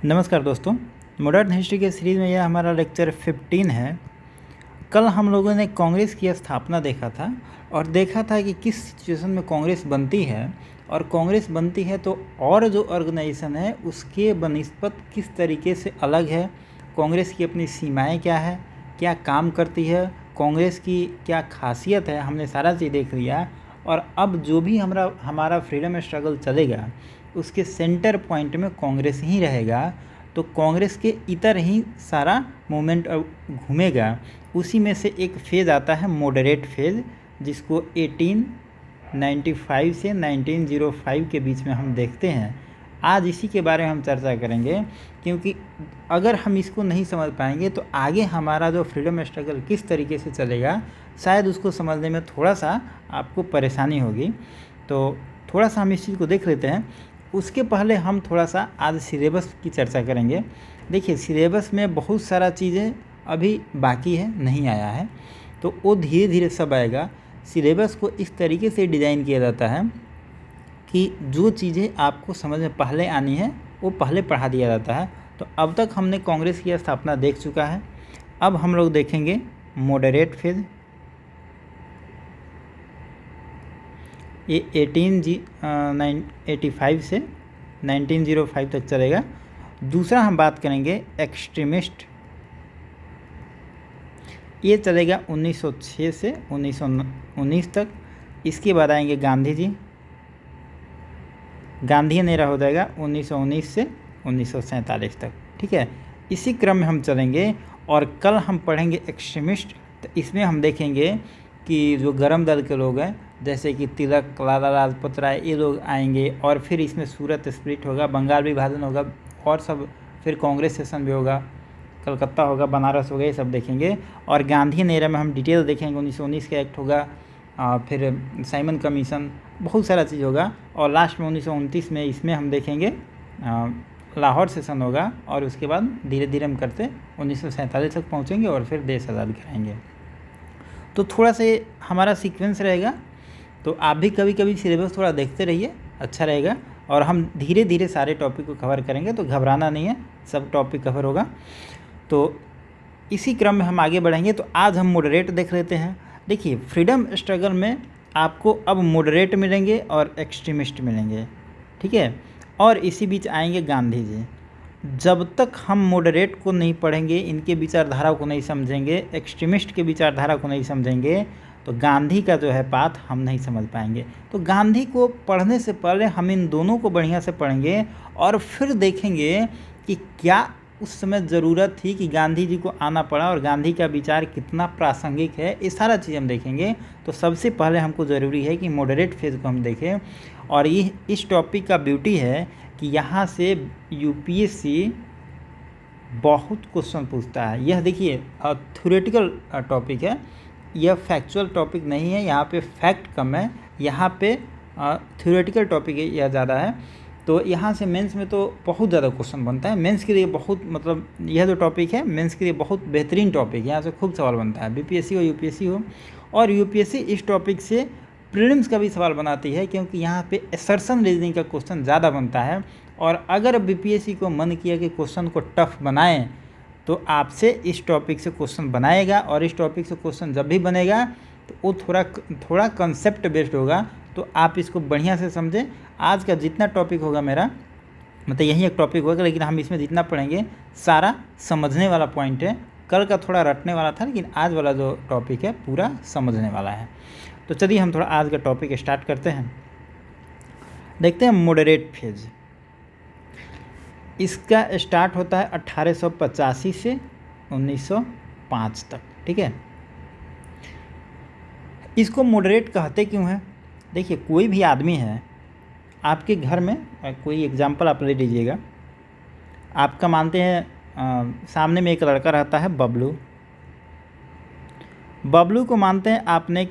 नमस्कार दोस्तों, modern history के सीरीज़ में यह हमारा लेक्चर 15 है। कल हम लोगों ने कांग्रेस की स्थापना देखा था और देखा था कि किस सिचुएशन में कांग्रेस बनती है और कांग्रेस बनती है तो और जो ऑर्गेनाइजेशन है उसके बनिस्बत किस तरीके से अलग है, कांग्रेस की अपनी सीमाएं क्या है, क्या काम करती है, कांग्रेस की क्या खासियत है, हमने सारा चीज़ देख लिया। और अब जो भी हमारा फ्रीडम स्ट्रगल चलेगा उसके सेंटर पॉइंट में कांग्रेस ही रहेगा, तो कांग्रेस के इतर ही सारा मूवमेंट घूमेगा। उसी में से एक फेज़ आता है मॉडरेट फेज़, जिसको 1895 से 1905 के बीच में हम देखते हैं। आज इसी के बारे में हम चर्चा करेंगे, क्योंकि अगर हम इसको नहीं समझ पाएंगे तो आगे हमारा जो फ्रीडम स्ट्रगल किस तरीके से चलेगा शायद उसको समझने में थोड़ा सा आपको परेशानी होगी। तो थोड़ा सा हम इस चीज़ को देख लेते हैं। उसके पहले हम थोड़ा सा आज सिलेबस की चर्चा करेंगे। देखिए, सिलेबस में बहुत सारा चीज़ें अभी बाकी है, नहीं आया है, तो वो धीरे धीरे सब आएगा। सिलेबस को इस तरीके से डिज़ाइन किया जाता है कि जो चीज़ें आपको समझ में पहले आनी है वो पहले पढ़ा दिया जाता है। तो अब तक हमने कांग्रेस की स्थापना देख चुका है, अब हम लोग देखेंगे मॉडरेट फेज़। ये 1885 से 1905 तक चलेगा। दूसरा हम बात करेंगे एक्सट्रीमिस्ट, ये चलेगा 1906 से 1919 तक। इसके बाद आएंगे गांधी जी, गांधी नेरा हो जाएगा 1919 से 1947 तक। ठीक है, इसी क्रम में हम चलेंगे और कल हम पढ़ेंगे एक्सट्रीमिस्ट। तो इसमें हम देखेंगे कि जो गरम दल के लोग हैं जैसे कि तिलक, लाला लाजपत राय, ये लोग आएंगे और फिर इसमें सूरत स्प्लिट होगा, बंगाल विभाजन होगा और सब, फिर कांग्रेस सेशन भी होगा, कलकत्ता होगा, बनारस होगा, ये सब देखेंगे। और गांधी नेरा में हम डिटेल देखेंगे, 1919 का एक्ट होगा, फिर साइमन कमीशन, बहुत सारा चीज़ होगा। और लास्ट में 1929 में इसमें हम देखेंगे लाहौर सेशन होगा और उसके बाद धीरे धीरे हम करते 1947 तक पहुँचेंगे और फिर देश आज़ाद कराएंगे। तो थोड़ा सा हमारा सीक्वेंस रहेगा, तो आप भी कभी कभी सिलेबस थोड़ा देखते रहिए, अच्छा रहेगा। और हम धीरे धीरे सारे टॉपिक को कवर करेंगे, तो घबराना नहीं है, सब टॉपिक कवर होगा। तो इसी क्रम में हम आगे बढ़ेंगे। तो आज हम मॉडरेट देख लेते हैं। देखिए, फ्रीडम स्ट्रगल में आपको अब मॉडरेट मिलेंगे और एक्सट्रीमिस्ट मिलेंगे, ठीक है। और इसी बीच आएंगे गांधी जी। जब तक हम मॉडरेट को नहीं पढ़ेंगे, इनके विचारधारा को नहीं समझेंगे, एक्सट्रीमिस्ट के विचारधारा को नहीं समझेंगे, तो गांधी का जो है पाथ हम नहीं समझ पाएंगे। तो गांधी को पढ़ने से पहले हम इन दोनों को बढ़िया से पढ़ेंगे और फिर देखेंगे कि क्या उस समय ज़रूरत थी कि गांधी जी को आना पड़ा और गांधी का विचार कितना प्रासंगिक है, ये सारा चीज़ हम देखेंगे। तो सबसे पहले हमको ज़रूरी है कि मॉडरेट फेज़ को हम देखें। और ये इस टॉपिक का ब्यूटी है कि यहाँ से यूपीएससी बहुत क्वेश्चन पूछता है। यह देखिए थ्योरेटिकल टॉपिक है, यह फैक्चुअल टॉपिक नहीं है, यहाँ पे फैक्ट कम है, यहाँ पे थ्योरेटिकल टॉपिक है यह ज़्यादा है। तो यहाँ से मेंस में तो बहुत ज़्यादा क्वेश्चन बनता है। मेंस के लिए बहुत, मतलब यह जो टॉपिक है मेंस के लिए बहुत बेहतरीन टॉपिक है, यहाँ से खूब सवाल बनता है, बीपीएससी हो यूपीएससी हो। और यूपीएससी इस टॉपिक से प्रीलिम्स का भी सवाल बनाती है, क्योंकि यहाँ पे असर्शन रीजनिंग का क्वेश्चन ज़्यादा बनता है। और अगर बीपीएससी को मन किया कि क्वेश्चन को टफ बनाएं तो आपसे इस टॉपिक से क्वेश्चन बनाएगा। और इस टॉपिक से क्वेश्चन जब भी बनेगा तो वो थोड़ा कंसेप्ट बेस्ड होगा, तो आप इसको बढ़िया से समझें। आज का जितना टॉपिक होगा मेरा, मतलब यही एक टॉपिक होगा, लेकिन हम इसमें जितना पढ़ेंगे सारा समझने वाला पॉइंट है। कल का थोड़ा रटने वाला था, लेकिन आज वाला जो टॉपिक है पूरा समझने वाला है। तो चलिए हम थोड़ा आज का टॉपिक स्टार्ट करते हैं। देखते हैं मॉडरेट फेज। इसका स्टार्ट होता है 1885 से 1905 तक, ठीक है। इसको मॉडरेट कहते क्यों हैं? देखिए, कोई भी आदमी है, आपके घर में कोई एग्जाम्पल आप ले लीजिएगा, आपका मानते हैं सामने में एक लड़का रहता है बबलू। बबलू को मानते हैं आपने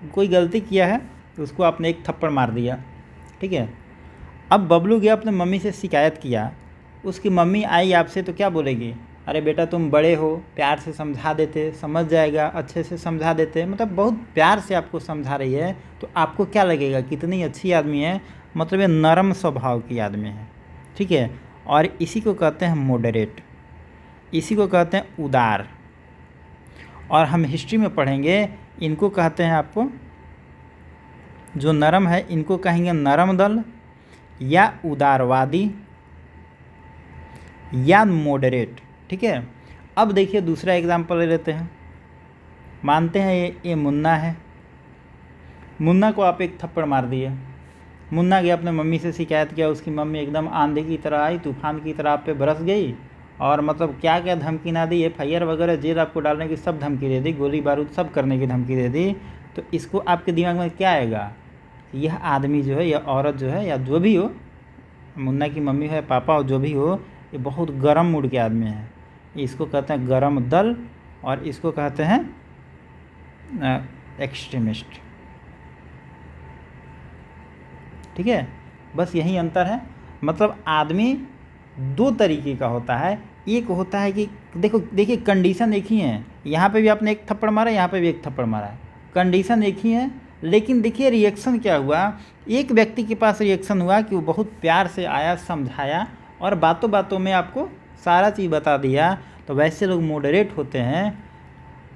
कोई गलती किया है तो उसको आपने एक थप्पड़ मार दिया, ठीक है। अब बबलू गया अपने मम्मी से शिकायत किया, उसकी मम्मी आई आपसे तो क्या बोलेगी? अरे बेटा तुम बड़े हो, प्यार से समझा देते, समझ जाएगा, अच्छे से समझा देते, मतलब बहुत प्यार से आपको समझा रही है, तो आपको क्या लगेगा कितनी अच्छी आदमी है, मतलब ये नरम स्वभाव की आदमी है, ठीक है। और इसी को कहते हैं मॉडरेट, इसी को कहते हैं उदार। और हम हिस्ट्री में पढ़ेंगे, इनको कहते हैं आपको, जो नरम है इनको कहेंगे नरम दल या उदारवादी या मॉडरेट। ठीक है, अब देखिए दूसरा एग्जाम्पल ले लेते हैं। मानते हैं ये मुन्ना है, मुन्ना को आप एक थप्पड़ मार दिए। मुन्ना गया अपने मम्मी से शिकायत किया, उसकी मम्मी एकदम आंधी की तरह आई, तूफान की तरह आप पे बरस गई और मतलब क्या क्या धमकी ना दी, FIR वगैरह जेल आपको डालने की सब धमकी दे दी, गोली बारूद सब करने की धमकी दे दी। तो इसको आपके दिमाग में क्या आएगा, यह आदमी जो है या औरत जो है या जो भी हो, मुन्ना की मम्मी हो या पापा हो, जो भी हो, ये बहुत गर्म मूड के आदमी है। इसको कहते हैं गर्म दल और इसको कहते हैं एक्सट्रीमिस्ट। ठीक है, बस यही अंतर है। मतलब आदमी दो तरीके का होता है। एक होता है कि देखिए कंडीशन एक ही है, यहाँ पे भी आपने एक थप्पड़ मारा, यहाँ पे भी एक थप्पड़ मारा है, कंडीशन एक ही है, लेकिन देखिए रिएक्शन क्या हुआ। एक व्यक्ति के पास रिएक्शन हुआ कि वो बहुत प्यार से आया, समझाया और बातों बातों में आपको सारा चीज़ बता दिया, तो वैसे लोग मॉडरेट होते हैं।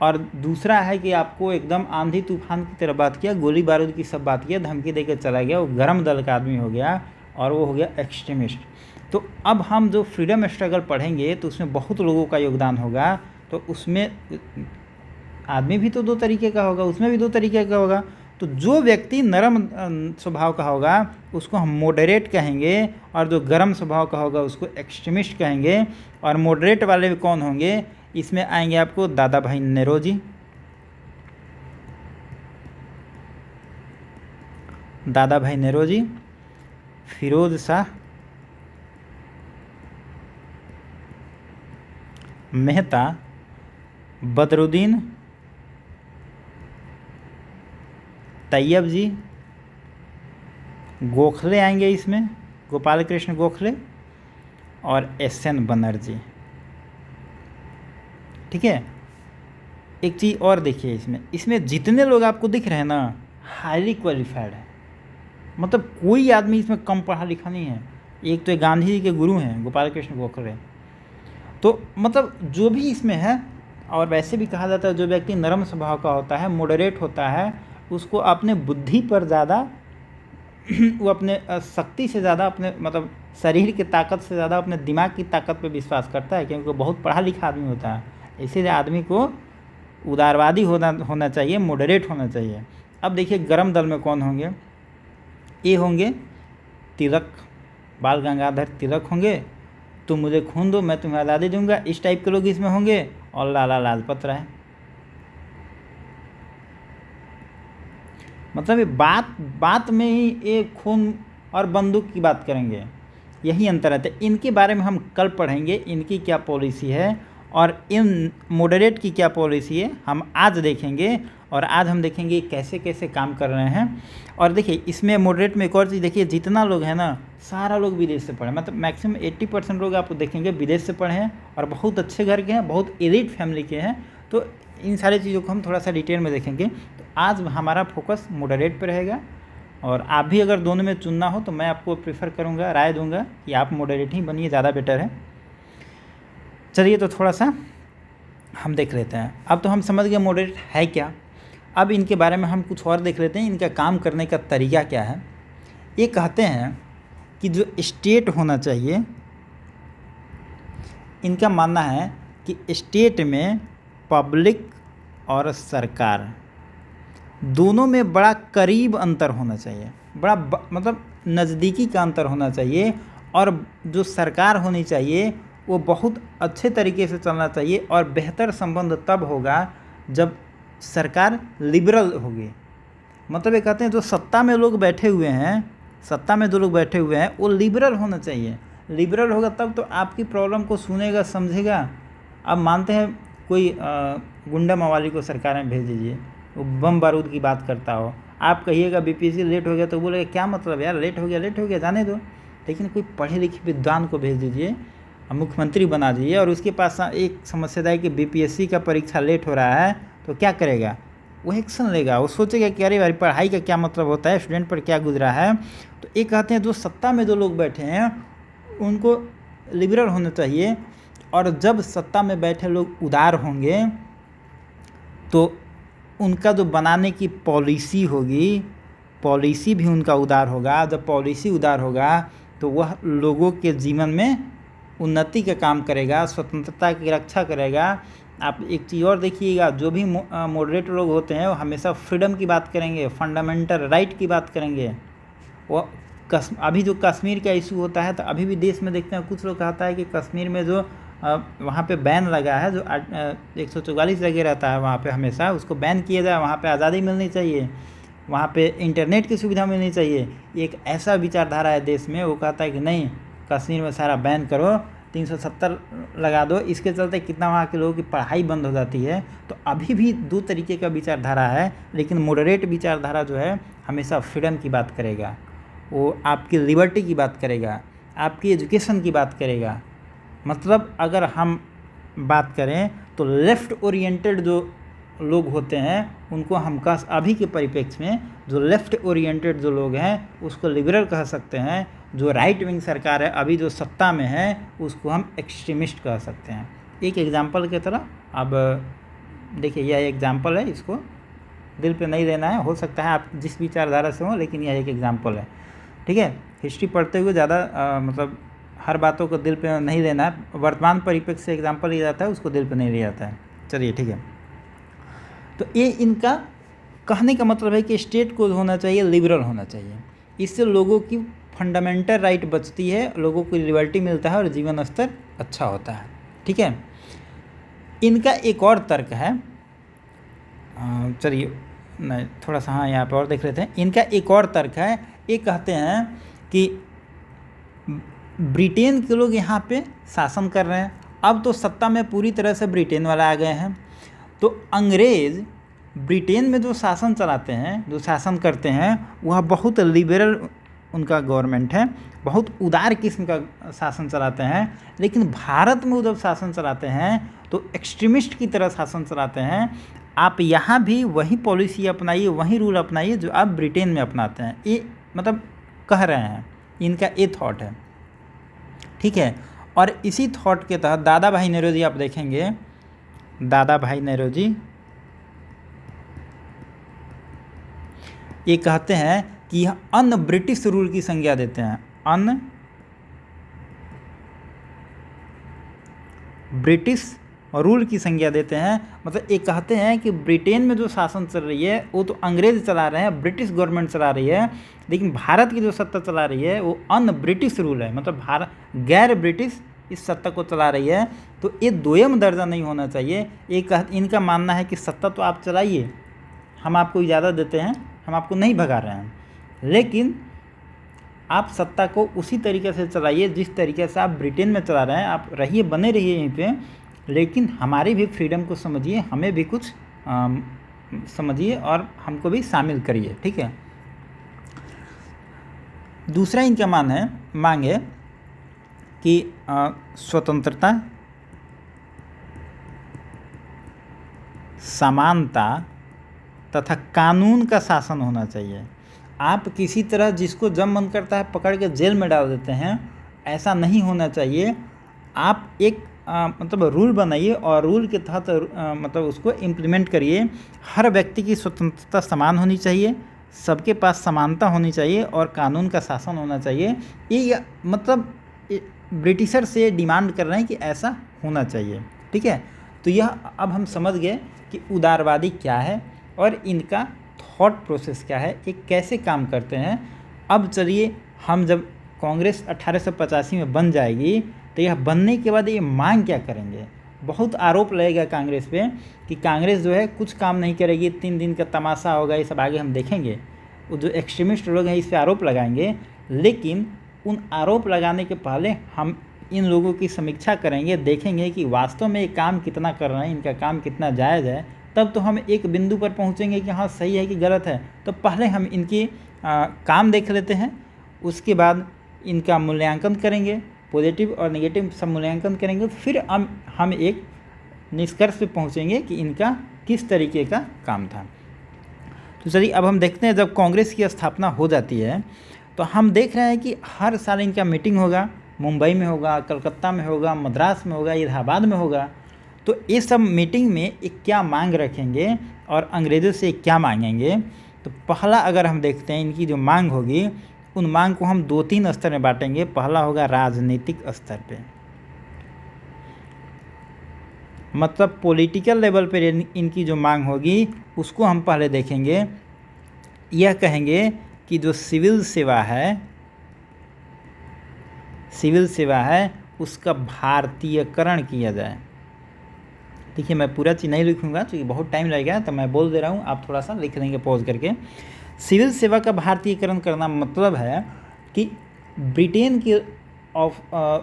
और दूसरा है कि आपको एकदम आंधी तूफान की तरह बात किया, गोली बारूद की सब बात किया, धमकी देकर चला गया, वो गर्म दल का आदमी हो गया और वो हो गया एक्सट्रीमिस्ट। तो अब हम जो फ्रीडम स्ट्रगल पढ़ेंगे तो उसमें बहुत लोगों का योगदान होगा। तो उसमें आदमी भी तो दो तरीके का होगा, उसमें भी दो तरीके का होगा। तो जो व्यक्ति नरम स्वभाव का होगा उसको हम मॉडरेट कहेंगे और जो गर्म स्वभाव का होगा उसको एक्सट्रीमिस्ट कहेंगे। और मॉडरेट वाले कौन होंगे, इसमें आएंगे आपको दादा भाई नेरोजी, दादा भाई नेरोजी, फिरोज शाह मेहता, बदरुद्दीन तैयब जी, गोखले आएंगे इसमें, गोपाल कृष्ण गोखले और SN बनर्जी। ठीक है, एक चीज़ और देखिए, इसमें जितने लोग आपको दिख रहे हैं ना हाईली क्वालिफाइड है, मतलब कोई आदमी इसमें कम पढ़ा लिखा नहीं है। एक तो गांधी जी के गुरु हैं गोपाल कृष्ण गोखले, तो मतलब जो भी इसमें है। और वैसे भी कहा जाता है जो व्यक्ति नरम स्वभाव का होता है, मॉडरेट होता है, उसको अपने बुद्धि पर ज़्यादा वो अपने शक्ति से ज़्यादा, अपने मतलब शरीर की ताकत से ज़्यादा अपने दिमाग की ताकत पर विश्वास करता है, क्योंकि वो बहुत पढ़ा लिखा आदमी होता है। इसीलिए आदमी को उदारवादी होना चाहिए, मॉडरेट होना चाहिए। अब देखिए गर्म दल में कौन होंगे, ये होंगे तिलक, बाल गंगाधर तिलक होंगे, तुम मुझे खून दो मैं तुम्हें आज़ादी दूंगा, इस टाइप के लोग इसमें होंगे। और लाला लाजपत राय, मतलब ये बात में ही एक खून और बंदूक की बात करेंगे, यही अंतर है। तो इनके बारे में हम कल पढ़ेंगे, इनकी क्या पॉलिसी है और इन मॉडरेट की क्या पॉलिसी है हम आज देखेंगे। और आज हम देखेंगे कैसे कैसे काम कर रहे हैं। और देखिए इसमें मॉडरेट में एक और चीज़ देखिए, जितना लोग हैं ना सारा लोग विदेश से पढ़े, मतलब मैक्सिमम 80% लोग आप देखेंगे विदेश से पढ़े हैं और बहुत अच्छे घर के हैं, बहुत एलिट फैमिली के हैं। तो इन सारी चीज़ों को हम थोड़ा सा डिटेल में देखेंगे। तो आज हमारा फोकस मॉडरेट पर रहेगा। और आप भी अगर दोनों में चुनना हो तो मैं आपको प्रेफर करूँगा, राय दूँगा कि आप मॉडरेट ही बनिए, ज़्यादा बेटर है। चलिए तो थोड़ा सा हम देख लेते हैं। अब तो हम समझ गए मॉडरेट है क्या, अब इनके बारे में हम कुछ और देख लेते हैं, इनका काम करने का तरीका क्या है। ये कहते हैं कि जो स्टेट होना चाहिए, इनका मानना है कि स्टेट में पब्लिक और सरकार दोनों में बड़ा करीब अंतर होना चाहिए, बड़ा मतलब नज़दीकी का अंतर होना चाहिए। और जो सरकार होनी चाहिए वो बहुत अच्छे तरीके से चलना चाहिए। और बेहतर संबंध तब होगा जब सरकार लिबरल होगी। मतलब ये कहते हैं जो सत्ता में लोग बैठे हुए हैं, सत्ता में जो लोग बैठे हुए हैं वो लिबरल होना चाहिए। लिबरल होगा तब तो आपकी प्रॉब्लम को सुनेगा, समझेगा। अब मानते हैं कोई गुंडा मवाली को सरकार में भेज दीजिए, वो बम बारूद की बात करता हो, आप कहिएगा BPSC लेट हो गया तो बोलेगा क्या मतलब यार, लेट हो गया जाने दो। लेकिन कोई पढ़े लिखे विद्वान को भेज दीजिए, मुख्यमंत्री बना दीजिए, और उसके पास एक समस्या है कि BPSC का परीक्षा लेट हो रहा है, तो क्या करेगा, वो एक्शन लेगा। वो सोचेगा कि अरे भाई पढ़ाई का क्या मतलब होता है, स्टूडेंट पर क्या गुजरा है। तो ये कहते हैं जो सत्ता में जो लोग बैठे हैं उनको लिबरल होना चाहिए। और जब सत्ता में बैठे लोग उदार होंगे तो उनका जो बनाने की पॉलिसी होगी, पॉलिसी भी उनका उदार होगा। जब पॉलिसी उदार होगा तो वह लोगों के जीवन में उन्नति का काम करेगा, स्वतंत्रता की रक्षा करेगा। आप एक चीज़ और देखिएगा, जो भी मॉडरेट लोग होते हैं वो हमेशा फ्रीडम की बात करेंगे, फंडामेंटल राइट की बात करेंगे। वो अभी जो कश्मीर का इशू होता है तो अभी भी देश में देखते हैं कुछ लोग कहता है कि कश्मीर में जो वहाँ पे बैन लगा है, जो 144 लगे रहता है वहाँ पे, हमेशा उसको बैन किया जाए। वहाँ पे आज़ादी मिलनी चाहिए, वहाँ पे इंटरनेट की सुविधा मिलनी चाहिए। एक ऐसा विचारधारा है देश में, वो कहता है कि नहीं, कश्मीर में सारा बैन करो, 370 लगा दो। इसके चलते कितना वहाँ के लोगों की पढ़ाई बंद हो जाती है। तो अभी भी दो तरीके का विचारधारा है, लेकिन मॉडरेट विचारधारा जो है हमेशा फ्रीडम की बात करेगा, वो आपकी लिबर्टी की बात करेगा, आपकी एजुकेशन की बात करेगा। मतलब अगर हम बात करें तो लेफ़्ट ओरिएंटेड जो लोग होते हैं उनको हम अभी के परिप्रेक्ष्य में जो लेफ़्ट ओरिएंटेड जो लोग हैं उसको लिबरल कह सकते हैं। जो राइट विंग सरकार है अभी जो सत्ता में है उसको हम एक्सट्रीमिस्ट कह सकते हैं। एक एग्जाम्पल की तरह, अब देखिए यह एग्जाम्पल है, इसको दिल पे नहीं लेना है। हो सकता है आप जिस विचारधारा से हो, लेकिन यह एक एग्जाम्पल है, ठीक है। हिस्ट्री पढ़ते हुए ज़्यादा मतलब हर बातों को दिल पे नहीं लेना है। वर्तमान परिप्रेक्ष्य से एग्जाम्पल लिया जाता है, उसको दिल पे नहीं लिया जाता है। चलिए ठीक है। तो ये इनका कहने का मतलब है कि स्टेट को होना चाहिए लिबरल होना चाहिए। इससे लोगों की फंडामेंटल राइट बचती है, लोगों को लिबर्टी मिलता है और जीवन स्तर अच्छा होता है, ठीक है। इनका एक और तर्क है, चलिए नहीं थोड़ा सा हाँ यहाँ पर और देख लेते हैं। इनका एक और तर्क है, ये कहते हैं कि ब्रिटेन के लोग यहाँ पे शासन कर रहे हैं, अब तो सत्ता में पूरी तरह से ब्रिटेन वाला आ गए हैं। तो अंग्रेज़ ब्रिटेन में जो शासन चलाते हैं, जो शासन करते हैं, वह बहुत लिबरल उनका गवर्नमेंट है, बहुत उदार किस्म का शासन चलाते हैं। लेकिन भारत में वो जब शासन चलाते हैं तो एक्सट्रीमिस्ट की तरह शासन चलाते हैं। आप यहाँ भी वही पॉलिसी अपनाइए, वही रूल अपनाइए जो आप ब्रिटेन में अपनाते हैं, ये मतलब कह रहे हैं, इनका ये थॉट है, ठीक है। और इसी थॉट के तहत दादा भाई नौरोजी आप देखेंगे, दादा भाई नौरोजी ये कहते हैं कि यह अन ब्रिटिश रूल की संज्ञा देते हैं, अन ब्रिटिश रूल की संज्ञा देते हैं। मतलब ये कहते हैं कि ब्रिटेन में जो शासन चल रही है वो तो अंग्रेज़ चला रहे हैं, ब्रिटिश गवर्नमेंट चला रही है, लेकिन भारत की जो सत्ता चला रही है वो अन ब्रिटिश रूल है, मतलब भारत गैर ब्रिटिश इस सत्ता को चला रही है। तो ये दोयम दर्जा नहीं होना चाहिए। इनका मानना है कि सत्ता तो आप चलाइए, हम आपको इजाज़त देते हैं, हम आपको नहीं भगा रहे हैं, लेकिन आप सत्ता को उसी तरीके से चलाइए जिस तरीके से आप ब्रिटेन में चला रहे हैं। आप रहिए, बने रहिए यहीं पे, लेकिन हमारी भी फ्रीडम को समझिए, हमें भी कुछ समझिए और हमको भी शामिल करिए, ठीक है। दूसरा इनका मांग है कि स्वतंत्रता, समानता तथा कानून का शासन होना चाहिए। आप किसी तरह जिसको जब मन करता है पकड़ के जेल में डाल देते हैं, ऐसा नहीं होना चाहिए। आप एक मतलब रूल बनाइए और रूल के तहत मतलब उसको इम्प्लीमेंट करिए। हर व्यक्ति की स्वतंत्रता समान होनी चाहिए, सबके पास समानता होनी चाहिए और कानून का शासन होना चाहिए। ये मतलब ब्रिटिशर से डिमांड कर रहे हैं कि ऐसा होना चाहिए, ठीक है। तो यह अब हम समझ गए कि उदारवादी क्या है और इनका थॉट प्रोसेस क्या है, ये कैसे काम करते हैं। अब चलिए, हम जब कांग्रेस 1885 में बन जाएगी तो यह बनने के बाद ये मांग क्या करेंगे। बहुत आरोप लगेगा कांग्रेस पे कि कांग्रेस जो है कुछ काम नहीं करेगी, 3 दिन का तमाशा होगा, ये सब आगे हम देखेंगे। वो जो एक्सट्रीमिस्ट लोग हैं इस पर आरोप लगाएंगे, लेकिन उन आरोप लगाने के पहले हम इन लोगों की समीक्षा करेंगे, देखेंगे कि वास्तव में ये काम कितना कर रहे हैं, इनका काम कितना जायज़ है। तब तो हम एक बिंदु पर पहुंचेंगे कि हाँ सही है कि गलत है। तो पहले हम इनकी काम देख लेते हैं, उसके बाद इनका मूल्यांकन करेंगे, पॉजिटिव और नेगेटिव सब मूल्यांकन करेंगे, फिर हम एक निष्कर्ष पे पहुंचेंगे कि इनका किस तरीके का काम था। तो चलिए अब हम देखते हैं, जब कांग्रेस की स्थापना हो जाती है तो हम देख रहे हैं कि हर साल इनका मीटिंग होगा, मुंबई में होगा, कलकत्ता में होगा, मद्रास में होगा, इलाहाबाद में होगा। तो ये सब मीटिंग में एक क्या मांग रखेंगे और अंग्रेज़ों से क्या मांगेंगे। तो पहला अगर हम देखते हैं इनकी जो मांग होगी, उन मांग को हम 2-3 स्तर में बांटेंगे। पहला होगा राजनीतिक स्तर पे, मतलब पॉलिटिकल लेवल पर इनकी जो मांग होगी उसको हम पहले देखेंगे। यह कहेंगे कि जो सिविल सेवा है उसका भारतीयकरण किया जाए। देखिए मैं पूरा चीज़ नहीं लिखूंगा क्योंकि बहुत टाइम लगेगा, तो मैं बोल दे रहा हूँ, आप थोड़ा सा लिख लेंगे पॉज करके। सिविल सेवा का भारतीयकरण करना मतलब है कि ब्रिटेन के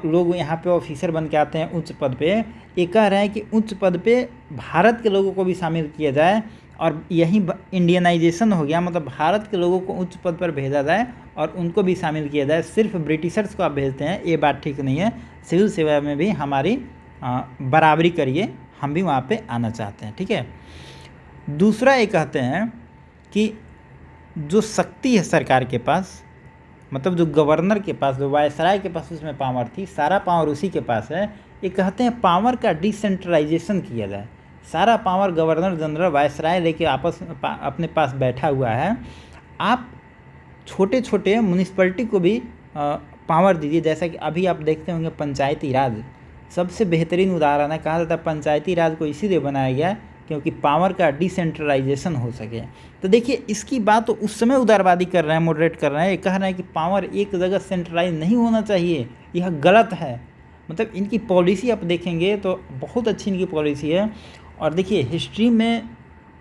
लोग यहाँ पे ऑफिसर बन के आते हैं उच्च पद पे, ये कह रहे हैं कि उच्च पद पे भारत के लोगों को भी शामिल किया जाए, और यही इंडियनाइजेशन हो गया, मतलब भारत के लोगों को उच्च पद पर भेजा जाए और उनको भी शामिल किया जाए। सिर्फ ब्रिटिशर्स को आप भेजते हैं, ये बात ठीक नहीं है। सिविल सेवा में भी हमारी बराबरी करिए, हम भी वहाँ पे आना चाहते हैं, ठीक है। दूसरा ये कहते हैं कि जो शक्ति है सरकार के पास, मतलब जो गवर्नर के पास, जो वायसराय के पास उसमें पावर थी, सारा पावर उसी के पास है। ये कहते हैं पावर का डिसेंट्रलाइजेशन किया जाए। सारा पावर गवर्नर जनरल वायसराय लेके आपस में अपने पास बैठा हुआ है। आप छोटे छोटे म्यूनिसिपैलिटी को भी पावर दीजिए। जैसा कि अभी आप देखते होंगे पंचायती राज सबसे बेहतरीन उदाहरण है। कहा जाता है पंचायती राज को इसीलिए बनाया गया क्योंकि पावर का डिसेंट्रलाइजेशन हो सके। तो देखिए इसकी बात तो उस समय उदारवादी कर रहे हैं, मॉडरेट कर रहे हैं। ये कह रहे हैं कि पावर एक जगह सेंट्रलाइज नहीं होना चाहिए, यह गलत है। मतलब इनकी पॉलिसी आप देखेंगे तो बहुत अच्छी इनकी पॉलिसी है। और देखिए हिस्ट्री में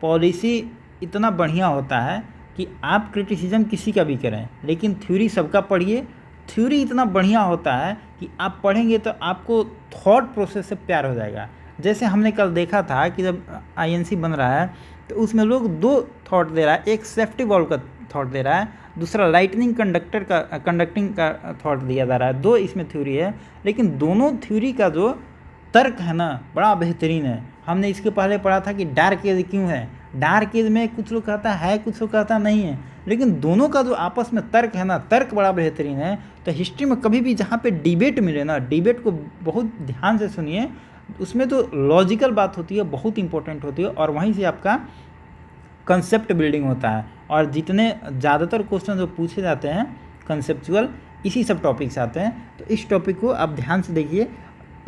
पॉलिसी इतना बढ़िया होता है कि आप क्रिटिसिज्म किसी का भी करें, लेकिन थ्योरी सबका पढ़िए। थ्योरी इतना बढ़िया होता है कि आप पढ़ेंगे तो आपको थॉट प्रोसेस से प्यार हो जाएगा। जैसे हमने कल देखा था कि जब आईएनसी बन रहा है तो उसमें लोग 2 थॉट दे रहा है, एक सेफ्टी वॉल्व का थॉट दे रहा है, दूसरा लाइटनिंग कंडक्टिंग का थॉट दिया जा रहा है। 2 इसमें थ्योरी है, लेकिन दोनों थ्योरी का जो तर्क है ना बड़ा बेहतरीन है। हमने इसके पहले पढ़ा था कि डार्क एज क्यों है। डार्क एज में कुछ लोग कहता है, कुछ लोग कहता नहीं है, लेकिन दोनों का जो आपस में तर्क है ना, तर्क बड़ा बेहतरीन है। तो हिस्ट्री में कभी भी जहाँ पे डिबेट मिले ना, डिबेट को बहुत ध्यान से सुनिए। उसमें तो लॉजिकल बात होती है, बहुत इंपॉर्टेंट होती है, और वहीं से आपका कंसेप्ट बिल्डिंग होता है। और जितने ज़्यादातर क्वेश्चन जो पूछे जाते हैं कंसेप्चुअल, इसी सब टॉपिक से आते हैं। तो इस टॉपिक को आप ध्यान से देखिए,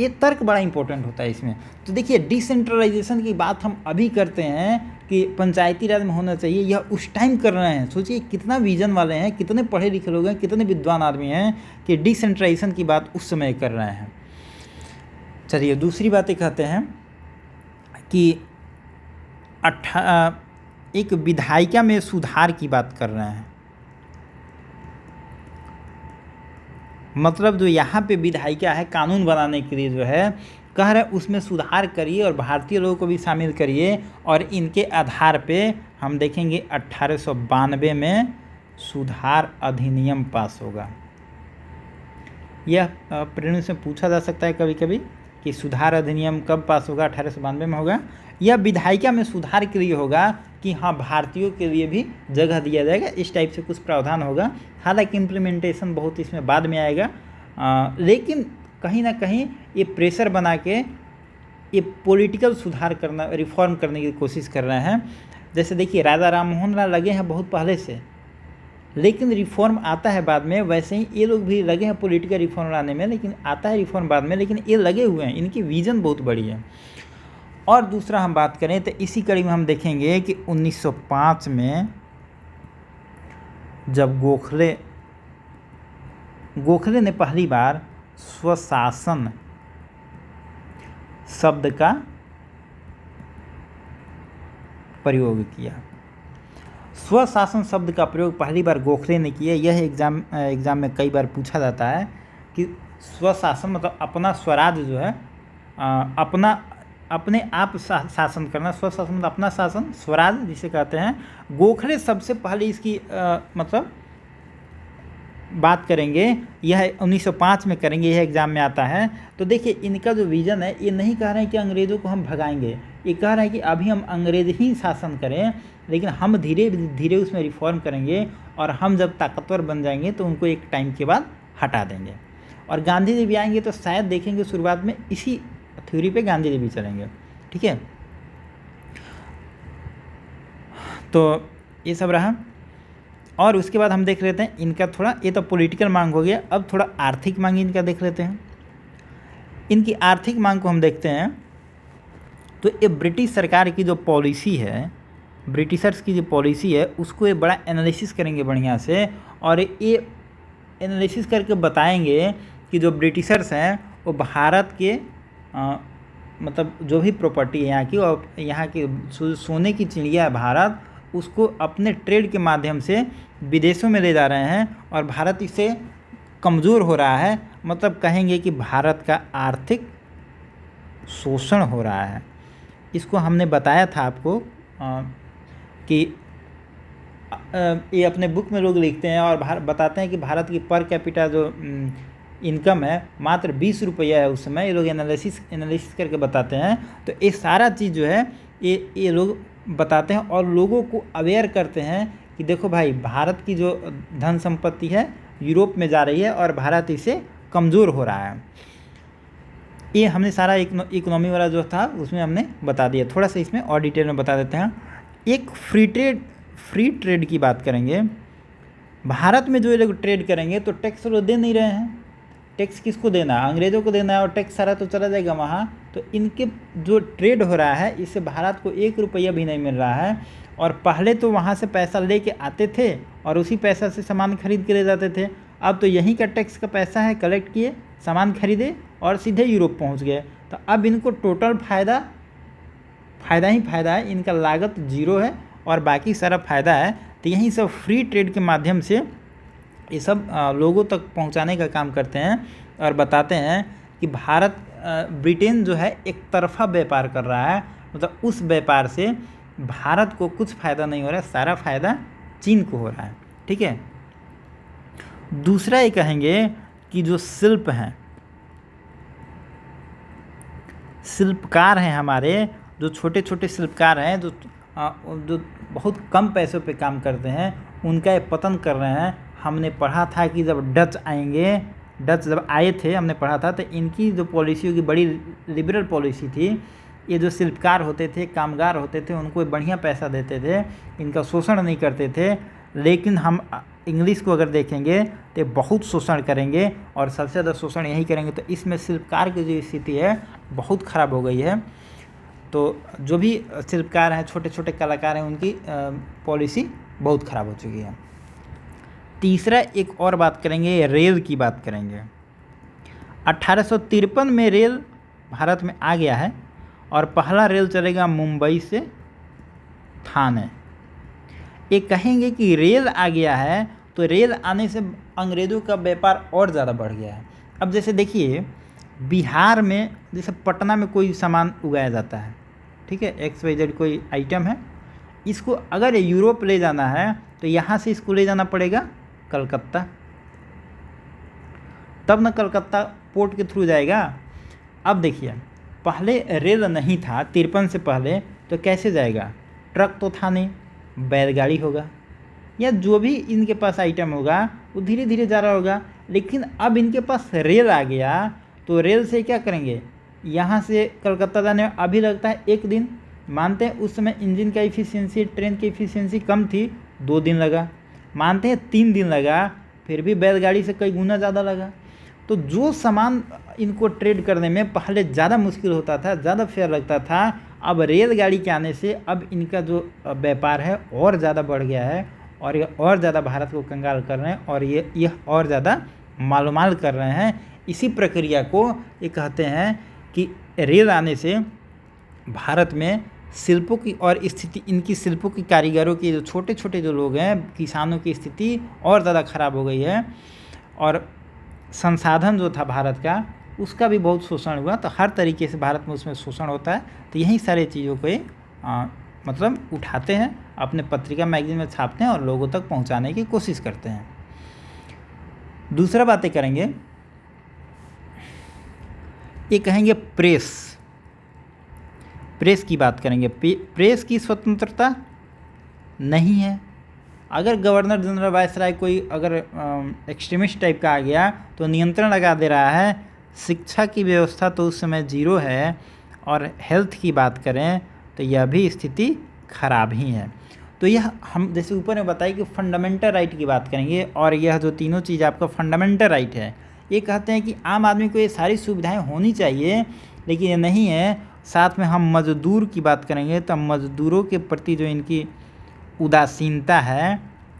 ये तर्क बड़ा इंपॉर्टेंट होता है इसमें। तो देखिए डिसेंट्रलाइजेशन की बात हम अभी करते हैं कि पंचायती राज में होना चाहिए, यह उस टाइम कर रहे हैं। सोचिए कितना विजन वाले हैं, कितने पढ़े लिखे लोग हैं, कितने विद्वान आदमी हैं कि डिसेंट्रलाइजेशन की बात उस समय कर रहे हैं। चलिए दूसरी बात ये कहते हैं कि एक विधायिका में सुधार की बात कर रहे हैं। मतलब जो यहाँ पे विधायिका है कानून बनाने के लिए जो है कह रहे उसमें सुधार करिए और भारतीय लोगों को भी शामिल करिए। और इनके आधार पे हम देखेंगे 1892 में सुधार अधिनियम पास होगा। यह प्रीलिम्स से पूछा जा सकता है कभी कभी कि सुधार अधिनियम कब पास होगा, 1892 में होगा। यह विधायिका में सुधार के लिए होगा कि हाँ भारतीयों के लिए भी जगह दिया जाएगा, इस टाइप से कुछ प्रावधान होगा। हालांकि इम्प्लीमेंटेशन बहुत इसमें बाद में आएगा, लेकिन कहीं ना कहीं ये प्रेशर बना के ये पॉलिटिकल सुधार करना, रिफॉर्म करने की कोशिश कर रहे हैं। जैसे देखिए राजा राम मोहन राय लगे हैं बहुत पहले से, लेकिन रिफॉर्म आता है बाद में। वैसे ही ये लोग भी लगे हैं पॉलिटिकल रिफॉर्म लाने में, लेकिन आता है रिफॉर्म बाद में, लेकिन ये लगे हुए हैं, इनकी विजन बहुत बड़ी है। और दूसरा हम बात करें तो इसी कड़ी में हम देखेंगे कि 1905 में जब गोखले ने पहली बार स्वशासन शब्द का प्रयोग किया। स्वशासन शब्द का प्रयोग पहली बार गोखले ने किया। यह एग्ज़ाम में कई बार पूछा जाता है कि स्वशासन मतलब अपना स्वराज जो है, अपने आप शासन करना। स्वशासन मतलब अपना शासन, स्वराज जिसे कहते हैं। गोखले सबसे पहले इसकी मतलब बात करेंगे, यह 1905 में करेंगे, यह एग्ज़ाम में आता है। तो देखिए इनका जो विज़न है, ये नहीं कह रहे हैं कि अंग्रेज़ों को हम भगाएंगे, ये कह रहे हैं कि अभी हम अंग्रेज़ ही शासन करें, लेकिन हम धीरे धीरे उसमें रिफॉर्म करेंगे और हम जब ताकतवर बन जाएंगे तो उनको एक टाइम के बाद हटा देंगे। और गांधी जी भी आएंगे तो शायद देखेंगे शुरुआत में इसी थ्योरी पे गांधी जी भी चलेंगे, ठीक है। तो ये सब रहा, और उसके बाद हम देख लेते हैं इनका थोड़ा, ये तो पॉलिटिकल मांग हो गया, अब थोड़ा आर्थिक मांग इनका देख लेते हैं। इनकी आर्थिक मांग को हम देखते हैं तो ये ब्रिटिश सरकार की जो पॉलिसी है, ब्रिटिशर्स की जो पॉलिसी है उसको ये बड़ा एनालिसिस करेंगे बढ़िया से, और ये एनालिसिस करके बताएंगे कि जो ब्रिटिशर्स हैं वो भारत के मतलब जो भी प्रॉपर्टी है यहाँ की, और यहाँ की सोने की चिड़िया है भारत, उसको अपने ट्रेड के माध्यम से विदेशों में ले जा रहे हैं और भारत इससे कमज़ोर हो रहा है। मतलब कहेंगे कि भारत का आर्थिक शोषण हो रहा है। इसको हमने बताया था आपको कि ये अपने बुक में लोग लिखते हैं और बताते हैं कि भारत की पर कैपिटा जो इनकम है मात्र 20 रुपया है उस समय। ये लोग एनालिसिस करके बताते हैं। तो ये सारा चीज़ जो है ये लोग बताते हैं और लोगों को अवेयर करते हैं कि देखो भाई, भारत की जो धन संपत्ति है यूरोप में जा रही है और भारत इसे कमज़ोर हो रहा है। ये हमने सारा इकोनॉमी वाला जो था उसमें हमने बता दिया। थोड़ा सा इसमें और डिटेल में बता देते हैं। एक फ्री ट्रेड की बात करेंगे। भारत में जो ये लोग ट्रेड करेंगे तो टैक्स वो दे नहीं रहे हैं। टैक्स किसको देना है? अंग्रेज़ों को देना है, और टैक्स सारा तो चला जाएगा वहाँ। तो इनके जो ट्रेड हो रहा है इससे भारत को 1 रुपया भी नहीं मिल रहा है। और पहले तो वहाँ से पैसा लेके आते थे और उसी पैसा से सामान खरीद के ले जाते थे। अब तो यहीं का टैक्स का पैसा है, कलेक्ट किए, सामान खरीदे और सीधे यूरोप पहुँच गए। तो अब इनको टोटल फ़ायदा ही फ़ायदा है। इनका लागत जीरो है और बाकी सारा फ़ायदा है। तो यही सब फ्री ट्रेड के माध्यम से ये सब लोगों तक पहुंचाने का काम करते हैं और बताते हैं कि ब्रिटेन जो है एक तरफा व्यापार कर रहा है। मतलब उस व्यापार से भारत को कुछ फ़ायदा नहीं हो रहा है, सारा फ़ायदा चीन को हो रहा है, ठीक है। दूसरा ये कहेंगे कि जो शिल्प हैं, शिल्पकार हैं हमारे, जो छोटे छोटे शिल्पकार हैं जो बहुत कम पैसों पे काम करते हैं, उनका ये पतन कर रहे हैं। हमने पढ़ा था कि जब डच जब आए थे, हमने पढ़ा था, तो इनकी जो पॉलिसी की बड़ी लिबरल पॉलिसी थी। ये जो शिल्पकार होते थे, कामगार होते थे, उनको बढ़िया पैसा देते थे, इनका शोषण नहीं करते थे। लेकिन हम इंग्लिश को अगर देखेंगे तो बहुत शोषण करेंगे और सबसे ज़्यादा शोषण यही करेंगे। तो इसमें शिल्पकार की जो स्थिति है बहुत ख़राब हो गई है। तो जो भी शिल्पकार हैं, छोटे छोटे कलाकार हैं, उनकी पॉलिसी बहुत ख़राब हो चुकी है। तीसरा एक और बात करेंगे, रेल की बात करेंगे। 1853 में रेल भारत में आ गया है और पहला रेल चलेगा मुंबई से थाने। ये कहेंगे कि रेल आ गया है तो रेल आने से अंग्रेज़ों का व्यापार और ज़्यादा बढ़ गया है। अब जैसे देखिए, बिहार में जैसे पटना में कोई सामान उगाया जाता है, ठीक है, XYZ कोई आइटम है, इसको अगर यूरोप ले जाना है तो यहाँ से इसको ले जाना पड़ेगा कलकत्ता, तब ना कलकत्ता पोर्ट के थ्रू जाएगा। अब देखिए, पहले रेल नहीं था 53 से पहले, तो कैसे जाएगा? ट्रक तो था नहीं, बैलगाड़ी होगा या जो भी इनके पास आइटम होगा वो धीरे धीरे जा रहा होगा। लेकिन अब इनके पास रेल आ गया तो रेल से क्या करेंगे? यहाँ से कलकत्ता जाने में अभी लगता है 1 दिन। मानते हैं उस समय इंजन का इफ़िशियंसी, ट्रेन की इफ़िशियंसी कम थी, 2 दिन लगा। मानते हैं 3 दिन लगा, फिर भी बैलगाड़ी से कई गुना ज़्यादा लगा। तो जो सामान इनको ट्रेड करने में पहले ज़्यादा मुश्किल होता था, ज़्यादा फेयर लगता था, अब रेलगाड़ी के आने से अब इनका जो व्यापार है और ज़्यादा बढ़ गया है और ये और ज़्यादा भारत को कंगाल कर रहे हैं और ये और ज़्यादा मालूमाल कर रहे हैं। इसी प्रक्रिया को ये कहते हैं कि रेल आने से भारत में शिल्पों की और स्थिति, इनकी शिल्पों की कारीगरों की, जो छोटे छोटे जो लोग हैं, किसानों की स्थिति और ज़्यादा ख़राब हो गई है। और संसाधन जो था भारत का, उसका भी बहुत शोषण हुआ। तो हर तरीके से भारत में उसमें शोषण होता है। तो यही सारे चीज़ों को मतलब उठाते हैं, अपने पत्रिका मैगजीन में छापते हैं और लोगों तक पहुंचाने की कोशिश करते हैं। दूसरा बातें करेंगे, ये कहेंगे प्रेस की बात करेंगे। प्रेस की स्वतंत्रता नहीं है। अगर गवर्नर जनरल वायसराय कोई अगर एक्सट्रीमिस्ट टाइप का आ गया तो नियंत्रण लगा दे रहा है। शिक्षा की व्यवस्था तो उस समय जीरो है, और हेल्थ की बात करें तो यह भी स्थिति खराब ही है। तो यह हम जैसे ऊपर में बताया कि फंडामेंटल राइट की बात करेंगे, और यह जो तीनों चीज़ आपका फंडामेंटल राइट है, ये कहते हैं कि आम आदमी को ये सारी सुविधाएं होनी चाहिए, लेकिन ये नहीं है। साथ में हम मज़दूर की बात करेंगे तो मज़दूरों के प्रति जो इनकी उदासीनता है,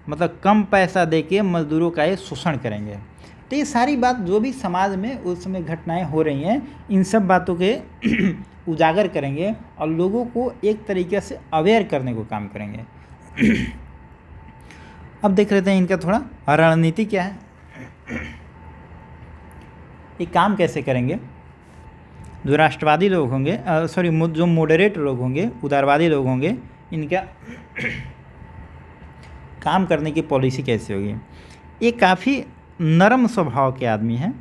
मतलब कम पैसा देके मज़दूरों का ये शोषण करेंगे। तो ये सारी बात जो भी समाज में उस समय घटनाएं हो रही हैं, इन सब बातों के उजागर करेंगे और लोगों को एक तरीके से अवेयर करने को काम करेंगे। अब देख लेते हैं इनका थोड़ा रणनीति क्या है, ये काम कैसे करेंगे। जो राष्ट्रवादी लोग होंगे, जो मॉडरेट लोग होंगे, उदारवादी लोग होंगे, इनका काम करने की पॉलिसी कैसे होगी। ये काफ़ी नरम स्वभाव के आदमी हैं,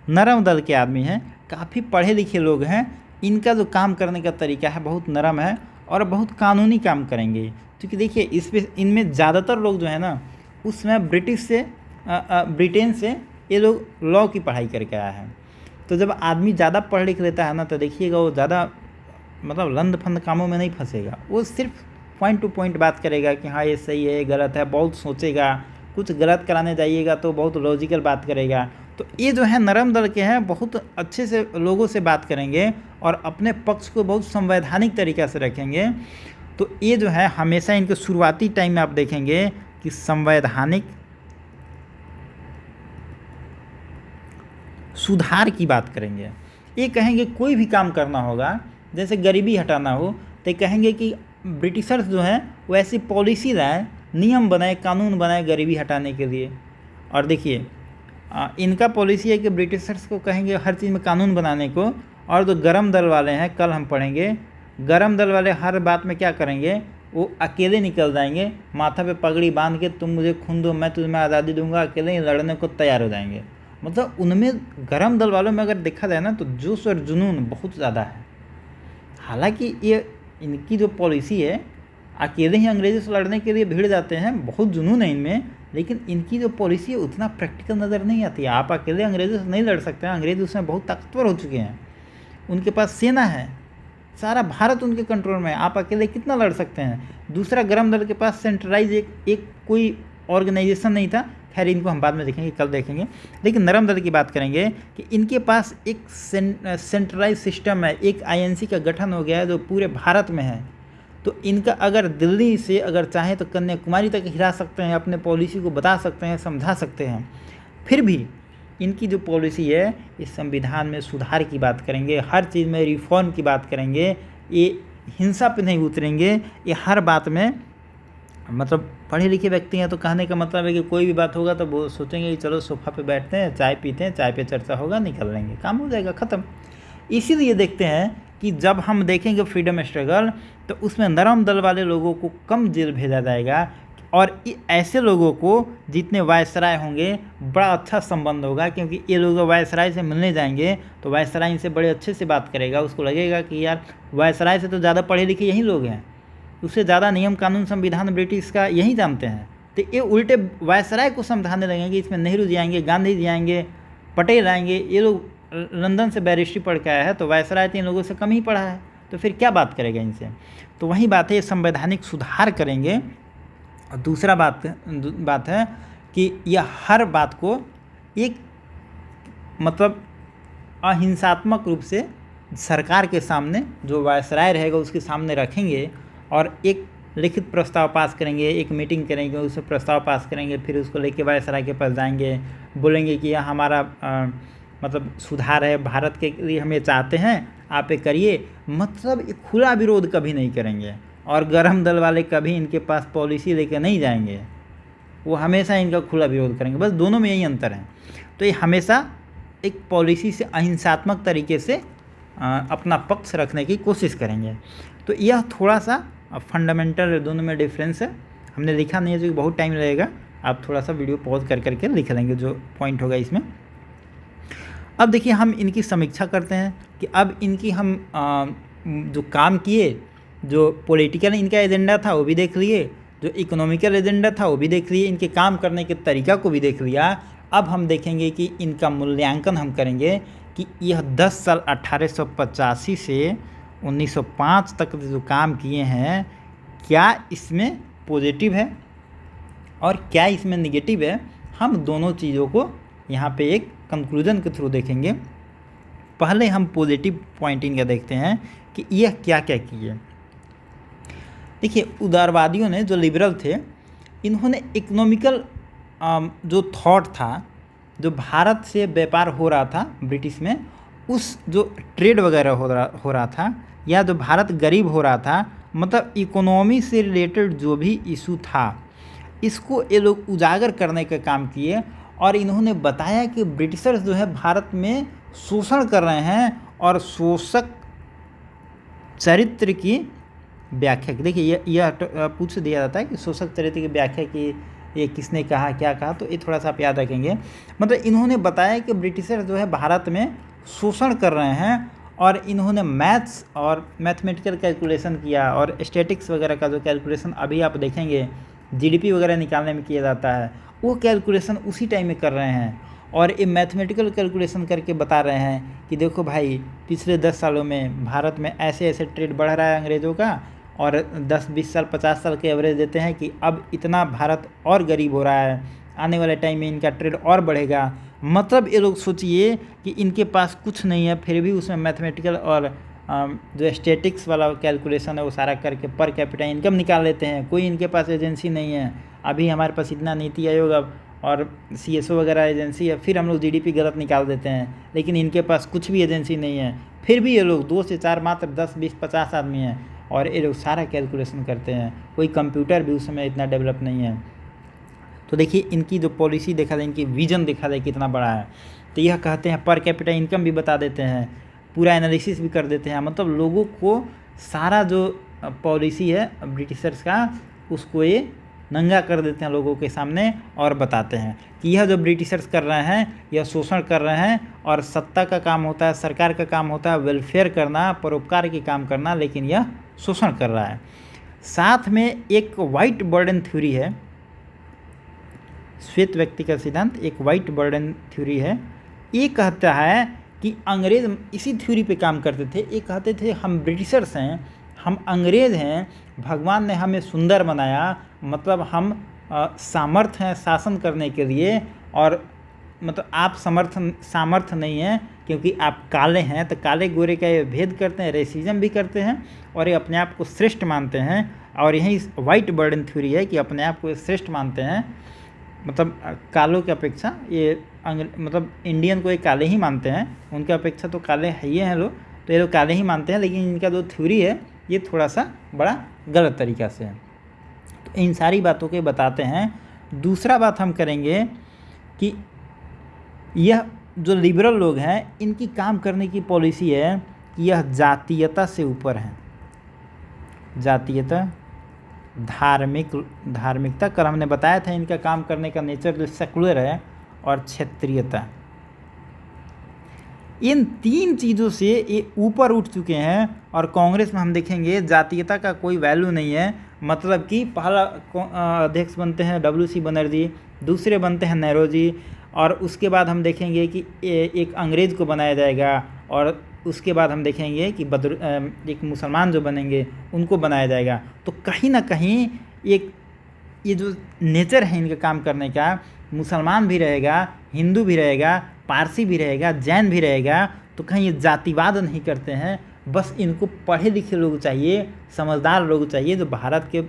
नरम दल के आदमी हैं, काफ़ी पढ़े लिखे लोग हैं। इनका जो काम करने का तरीका है बहुत नरम है और बहुत कानूनी काम करेंगे। क्योंकि देखिए इसमें इनमें ज़्यादातर लोग जो है ना, उस समय ब्रिटेन से ये लोग लॉ की पढ़ाई करके आया है। तो जब आदमी ज़्यादा पढ़ लिख लेता है ना, तो देखिएगा वो ज़्यादा मतलब लंद फंद कामों में नहीं फंसेगा। वो सिर्फ पॉइंट टू पॉइंट बात करेगा कि हाँ ये सही है, ये गलत है, बहुत सोचेगा। कुछ गलत कराने जाइएगा तो बहुत लॉजिकल बात करेगा। तो ये जो है नरम दल के हैं, बहुत अच्छे से लोगों से बात करेंगे और अपने पक्ष को बहुत संवैधानिक तरीक़ा से रखेंगे। तो ये जो है हमेशा इनके शुरुआती टाइम में आप देखेंगे कि संवैधानिक सुधार की बात करेंगे। ये कहेंगे कोई भी काम करना होगा, जैसे गरीबी हटाना हो, तो कहेंगे कि ब्रिटिशर्स जो हैं वो ऐसी पॉलिसी लाए, नियम बनाए, कानून बनाए गरीबी हटाने के लिए। और देखिए इनका पॉलिसी है कि ब्रिटिशर्स को कहेंगे हर चीज़ में कानून बनाने को, और जो गरम दल वाले हैं, कल हम पढ़ेंगे, गरम दल वाले हर बात में क्या करेंगे, वो अकेले निकल जाएंगे, माथा पे पगड़ी बांध के, तुम मुझे खून दो मैं तुम्हें आज़ादी दूंगा, अकेले ही लड़ने को तैयार हो जाएंगे। मतलब उनमें गरम दल वालों में अगर देखा जाए ना, तो जोश और जुनून बहुत ज़्यादा है। हालांकि ये इनकी जो पॉलिसी है, अकेले ही अंग्रेज़ों से लड़ने के लिए भिड़ जाते हैं, बहुत जुनून है इनमें, लेकिन इनकी जो पॉलिसी है उतना प्रैक्टिकल नज़र नहीं आती। आप अकेले अंग्रेज़ों से नहीं लड़ सकते हैं, अंग्रेज़ उसमें बहुत ताकतवर हो चुके हैं, उनके पास सेना है, सारा भारत उनके कंट्रोल में है, आप अकेले कितना लड़ सकते हैं। दूसरा, गरम दल के पास सेंट्रलाइज एक कोई ऑर्गेनाइजेशन नहीं था। खैर इनको हम बाद में देखेंगे, कल देखेंगे। लेकिन नरम दल की बात करेंगे कि इनके पास एक सेंट्रलाइज सिस्टम है, एक आईएनसी का गठन हो गया है जो पूरे भारत में है। तो इनका अगर दिल्ली से अगर चाहें तो कन्याकुमारी तक हिला सकते हैं, अपने पॉलिसी को बता सकते हैं, समझा सकते हैं। फिर भी इनकी जो पॉलिसी है, इस संविधान में सुधार की बात करेंगे, हर चीज़ में रिफॉर्म की बात करेंगे, ये हिंसा पे नहीं उतरेंगे। ये हर बात में, मतलब पढ़े लिखे व्यक्ति हैं तो कहने का मतलब है कि कोई भी बात होगा तो वो सोचेंगे कि चलो सोफ़ा पे बैठते हैं, चाय पीते हैं, चाय पे चर्चा होगा, निकल लेंगे, काम हो जाएगा, ख़त्म। इसीलिए देखते हैं कि जब हम देखेंगे फ्रीडम स्ट्रगल, तो उसमें नरम दल वाले लोगों को कम जेल भेजा जाएगा, और ऐसे लोगों को जितने वायसराय होंगे बड़ा अच्छा संबंध होगा, क्योंकि ये लोग वायसराय से मिलने जाएंगे तो वायसराय इनसे बड़े अच्छे से बात करेगा। उसको लगेगा कि यार वायसराय से तो ज़्यादा पढ़े लिखे यही लोग हैं, उससे ज़्यादा नियम कानून संविधान ब्रिटिश का यही जानते हैं। तो ये उल्टे वायसराय को समझाने लगेंगे, इसमें नेहरू जी आएंगे, गांधी जी आएंगे, पटेल आएंगे, ये लोग लंदन से बैरिस्ट्री पढ़ के आया है, तो वायसराय तो इन लोगों से कम ही पढ़ा है, तो फिर क्या बात करेगा इनसे। तो वही बात है, ये संवैधानिक सुधार करेंगे। और दूसरा बात है कि यह हर बात को एक मतलब अहिंसात्मक रूप से सरकार के सामने, जो वायसराय रहेगा उसके सामने रखेंगे, और एक लिखित प्रस्ताव पास करेंगे, एक मीटिंग करेंगे, उससे प्रस्ताव पास करेंगे, फिर उसको लेके वायसराय के पास जाएंगे, बोलेंगे कि यह हमारा मतलब सुधार है, भारत के लिए हम ये चाहते हैं, आप ये करिए। मतलब एक खुला विरोध कभी नहीं करेंगे, और गरम दल वाले कभी इनके पास पॉलिसी लेके नहीं जाएंगे, वो हमेशा इनका खुला विरोध करेंगे। बस दोनों में यही अंतर है। तो ये हमेशा एक पॉलिसी से अहिंसात्मक तरीके से अपना पक्ष रखने की कोशिश करेंगे। तो यह थोड़ा सा फंडामेंटल दोनों में डिफरेंस है। हमने लिखा नहीं है जो बहुत टाइम लगेगा, आप थोड़ा सा वीडियो पॉज करके लिख लेंगे जो पॉइंट होगा इसमें। अब देखिए हम इनकी समीक्षा करते हैं कि अब इनकी हम जो काम किए, जो पॉलिटिकल इनका एजेंडा था वो भी देख लिए, जो इकोनॉमिकल एजेंडा था वो भी देख लिए, इनके काम करने के तरीका को भी देख लिया। अब हम देखेंगे कि इनका मूल्यांकन हम करेंगे कि यह 10 साल 1885 से 1905 तक जो काम किए हैं, क्या इसमें पॉजिटिव है और क्या इसमें निगेटिव है। हम दोनों चीज़ों को यहाँ पे एक कंक्लूजन के थ्रू देखेंगे। पहले हम पॉजिटिव पॉइंट इनका देखते हैं कि यह क्या क्या किए। देखिए, उदारवादियों ने, जो लिबरल थे, इन्होंने इकोनॉमिकल जो थॉट था, जो भारत से व्यापार हो रहा था ब्रिटिश में, उस जो ट्रेड वगैरह हो रहा था, या जो भारत गरीब हो रहा था, मतलब इकोनॉमी से रिलेटेड जो भी इशू था, इसको ये लोग उजागर करने का काम किए। और इन्होंने बताया कि ब्रिटिशर्स जो है भारत में शोषण कर रहे हैं, और शोषक चरित्र की व्याख्या की। देखिए, यह पूछ दिया जाता है कि शोषक चरित्र की व्याख्या की ये किसने कहा, क्या कहा, तो ये थोड़ा सा आप याद रखेंगे। मतलब इन्होंने बताया कि ब्रिटिशर्स जो है भारत में शोषण कर रहे हैं, और इन्होंने मैथ्स और मैथमेटिकल कैलकुलेशन किया, और स्टैटिक्स वगैरह का जो कैलकुलेशन अभी आप देखेंगे जीडीपी वगैरह निकालने में किया जाता है, वो कैलकुलेशन उसी टाइम में कर रहे हैं। और ये मैथमेटिकल कैलकुलेशन करके बता रहे हैं कि देखो भाई, पिछले 10 सालों में भारत में ऐसे ऐसे ट्रेड बढ़ रहा है अंग्रेज़ों का, और 10-20 साल 50 साल के एवरेज देते हैं कि अब इतना भारत और गरीब हो रहा है, आने वाले टाइम में इनका ट्रेड और बढ़ेगा। मतलब ये लोग सोचिए कि इनके पास कुछ नहीं है, फिर भी उसमें मैथमेटिकल और जो स्टैटिक्स वाला कैलकुलेशन है वो सारा करके पर कैपिटा इनकम निकाल लेते हैं। कोई इनके पास एजेंसी नहीं है। अभी हमारे पास इतना नीति आयोग और CSO वगैरह एजेंसी है, फिर हम लोग जीडीपी गलत निकाल देते हैं, लेकिन इनके पास कुछ भी एजेंसी नहीं है। फिर भी ये लोग 2 से 4 मात्र 10, 20, 50 आदमी हैं, और ये लोग सारा कैलकुलेशन करते हैं। कोई कंप्यूटर भी उस समय इतना डेवलप नहीं है। तो देखिए, इनकी जो पॉलिसी देखा जाए, इनकी विजन देखा जाए कितना बड़ा है। तो यह कहते हैं, पर कैपिटा इनकम भी बता देते हैं, पूरा एनालिसिस भी कर देते हैं। मतलब लोगों को सारा जो पॉलिसी है ब्रिटिशर्स का, उसको ये नंगा कर देते हैं लोगों के सामने, और बताते हैं कि यह जो ब्रिटिशर्स कर रहे हैं, यह शोषण कर रहे हैं, और सत्ता का काम होता है, सरकार का काम होता है वेलफेयर करना, परोपकार के काम करना, लेकिन यह शोषण कर रहा है। साथ में एक वाइट बर्डन थ्योरी है, श्वेत व्यक्ति का सिद्धांत, एक वाइट बर्डन थ्योरी है। ये कहता है कि अंग्रेज़ इसी थ्योरी पे काम करते थे। ये कहते थे हम ब्रिटिशर्स हैं, हम अंग्रेज़ हैं, भगवान ने हमें सुंदर बनाया, मतलब हम सामर्थ्य हैं शासन करने के लिए, और मतलब आप सामर्थ्य नहीं है क्योंकि आप काले हैं। तो काले गोरे का ये भेद करते हैं, रेसिज्म भी करते हैं, और ये अपने आप को श्रेष्ठ मानते हैं। और यही वाइट बर्डन थ्योरी है कि अपने आप को श्रेष्ठ मानते हैं, मतलब कालों की अपेक्षा ये मतलब इंडियन को ये काले ही मानते हैं, उनके अपेक्षा तो काले ही हैं लोग, तो ये लोग काले ही मानते हैं। लेकिन इनका जो थ्योरी है ये थोड़ा सा बड़ा गलत तरीक़ा से है। तो इन सारी बातों के बताते हैं। दूसरा बात हम करेंगे कि यह जो लिबरल लोग हैं, इनकी काम करने की पॉलिसी है कि यह जातीयता से ऊपर है। जातीयता, धार्मिकता, कल हमने बताया था इनका काम करने का नेचर जो सेकुलर है, और क्षेत्रीयता। इन 3 चीज़ों से ये ऊपर उठ चुके हैं। और कांग्रेस में हम देखेंगे जातीयता का कोई वैल्यू नहीं है। मतलब कि पहला अध्यक्ष बनते हैं WC बनर्जी, दूसरे बनते हैं नेहरू जी, और उसके बाद हम देखेंगे कि एक अंग्रेज़ को बनाया जाएगा, और उसके बाद हम देखेंगे कि एक मुसलमान जो बनेंगे उनको बनाया जाएगा। तो कहीं ना कहीं एक ये जो नेचर है इनका काम करने का, मुसलमान भी रहेगा, हिंदू भी रहेगा, पारसी भी रहेगा, जैन भी रहेगा, तो कहीं ये जातिवाद नहीं करते हैं। बस इनको पढ़े लिखे लोग चाहिए, समझदार लोग चाहिए, जो भारत के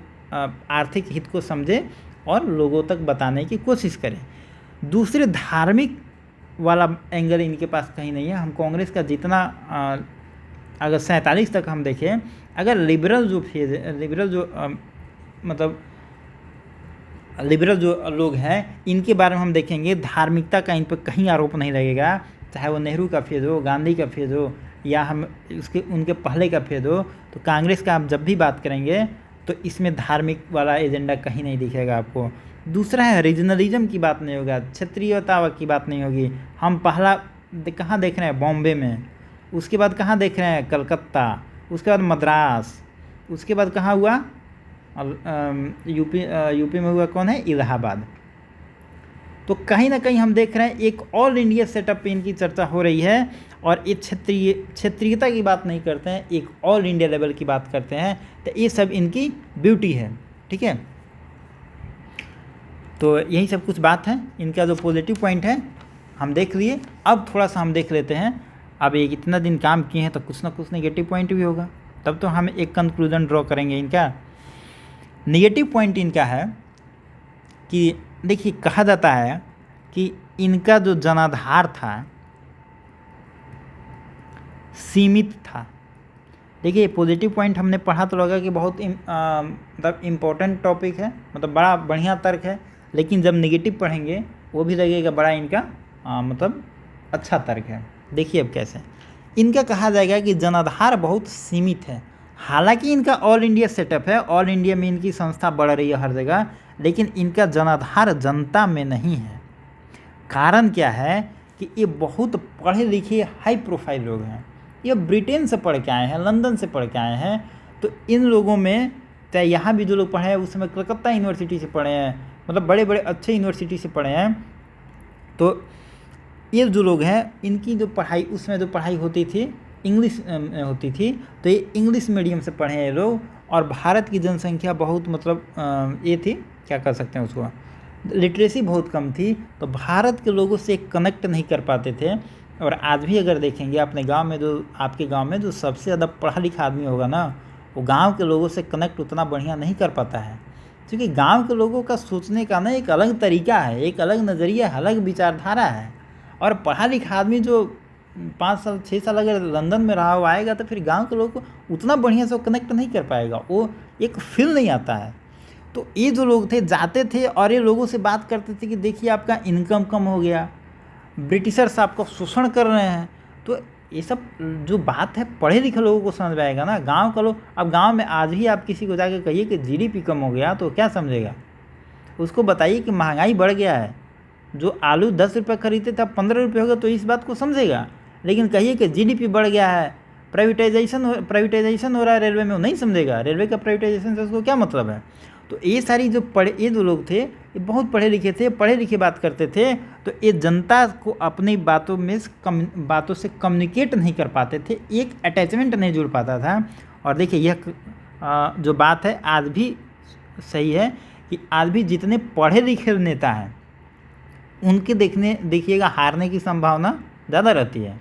आर्थिक हित को समझे और लोगों तक बताने की कोशिश करें। दूसरे धार्मिक वाला एंगल इनके पास कहीं नहीं है। हम कांग्रेस का जितना अगर 47 तक हम देखें, अगर लिबरल जो लोग हैं, इनके बारे में हम देखेंगे, धार्मिकता का इन पर कहीं आरोप नहीं लगेगा। चाहे वो नेहरू का फेज हो, गांधी का फेज हो, या हम उनके पहले का फेज हो। तो कांग्रेस का आप जब भी बात करेंगे तो इसमें धार्मिक वाला एजेंडा कहीं नहीं दिखेगा आपको। दूसरा है रीजनलिज्म की बात नहीं होगा, क्षेत्रीयता की बात नहीं होगी। हम पहला कहाँ देख रहे हैं? बॉम्बे में। उसके बाद कहाँ देख रहे हैं? कलकत्ता। उसके बाद मद्रास। उसके बाद कहाँ हुआ? यूपी में हुआ कौन है, इलाहाबाद। तो कहीं ना कहीं हम देख रहे हैं एक ऑल इंडिया सेटअप पे इनकी चर्चा हो रही है, और ये क्षेत्रीयता की बात नहीं करते हैं, एक ऑल इंडिया लेवल की बात करते हैं। तो ये सब इनकी ब्यूटी है, ठीक है। तो यही सब कुछ बात है, इनका जो पॉजिटिव पॉइंट है हम देख लिए। अब थोड़ा सा हम देख लेते हैं, अब एक इतना दिन काम किए हैं तो कुछ ना कुछ नेगेटिव पॉइंट भी होगा, तब तो हम एक कंक्लूजन ड्रॉ करेंगे। इनका नेगेटिव पॉइंट इनका है कि देखिए, कहा जाता है कि इनका जो जनाधार था सीमित था। देखिए, पॉजिटिव पॉइंट हमने पढ़ा तो लगा कि बहुत मतलब इम्पोर्टेंट टॉपिक है, मतलब बड़ा बढ़िया तर्क है, लेकिन जब नेगेटिव पढ़ेंगे वो भी लगेगा बड़ा इनका मतलब अच्छा तर्क है। देखिए अब कैसे इनका कहा जाएगा कि जनाधार बहुत सीमित है। हालांकि इनका ऑल इंडिया सेटअप है, ऑल इंडिया में इनकी संस्था बढ़ रही है हर जगह, लेकिन इनका जनाधार जनता में नहीं है। कारण क्या है कि ये बहुत पढ़े लिखे हाई प्रोफाइल लोग हैं, ये ब्रिटेन से पढ़ के आए हैं, लंदन से पढ़ के आए हैं। तो इन लोगों में चाहे यहाँ भी जो लोग पढ़े हैं उस समय कलकत्ता यूनिवर्सिटी से पढ़े हैं, मतलब बड़े बड़े अच्छे यूनिवर्सिटी से पढ़े हैं। तो ये जो लोग हैं इनकी जो पढ़ाई, उसमें जो पढ़ाई होती थी इंग्लिश होती थी, तो ये इंग्लिश मीडियम से पढ़े हैं ये लोग। और भारत की जनसंख्या बहुत मतलब ये थी, क्या कर सकते हैं उसको, लिटरेसी बहुत कम थी, तो भारत के लोगों से कनेक्ट नहीं कर पाते थे। और आज भी अगर देखेंगे अपने गांव में, जो आपके गांव में जो सबसे ज़्यादा पढ़ा लिखा आदमी होगा ना, वो गांव के लोगों से कनेक्ट उतना बढ़िया नहीं कर पाता है, क्योंकि गांव के लोगों का सोचने का ना एक अलग तरीका है, एक अलग नज़रिया है, अलग विचारधारा है। और पढ़ा लिखा आदमी जो 5 साल 6 साल अगर लंदन में रहा हुआ आएगा तो फिर गांव के लोगों को उतना बढ़िया से कनेक्ट नहीं कर पाएगा, वो एक फील नहीं आता है। तो ये जो लोग थे जाते थे और ये लोगों से बात करते थे कि देखिए आपका इनकम कम हो गया, ब्रिटिशर्स आपका शोषण कर रहे हैं। तो ये सब जो बात है पढ़े लिखे लोगों को समझ में आएगा ना। गांव का लोग, अब गांव में आज भी आप किसी को जाके कहिए कि जीडीपी कम हो गया तो क्या समझेगा, उसको बताइए कि महंगाई बढ़ गया है, जो आलू 10 रुपये खरीदते थे अब 15 रुपये हो गया, तो इस बात को समझेगा। लेकिन कहिए कि जीडीपी बढ़ गया है, प्राइवेटाइजेशन हो रहा है रेलवे में, वो नहीं समझेगा। रेलवे का प्राइवेटाइजेशन से उसको क्या मतलब है। तो ये सारी ये जो लोग थे ये बहुत पढ़े लिखे थे, पढ़े लिखे बात करते थे, तो ये जनता को अपनी बातों से कम्युनिकेट नहीं कर पाते थे, एक अटैचमेंट नहीं जुड़ पाता था। और देखिए यह जो बात है आज भी सही है कि आज भी जितने पढ़े लिखे नेता हैं उनके देखिएगा हारने की संभावना ज़्यादा रहती है।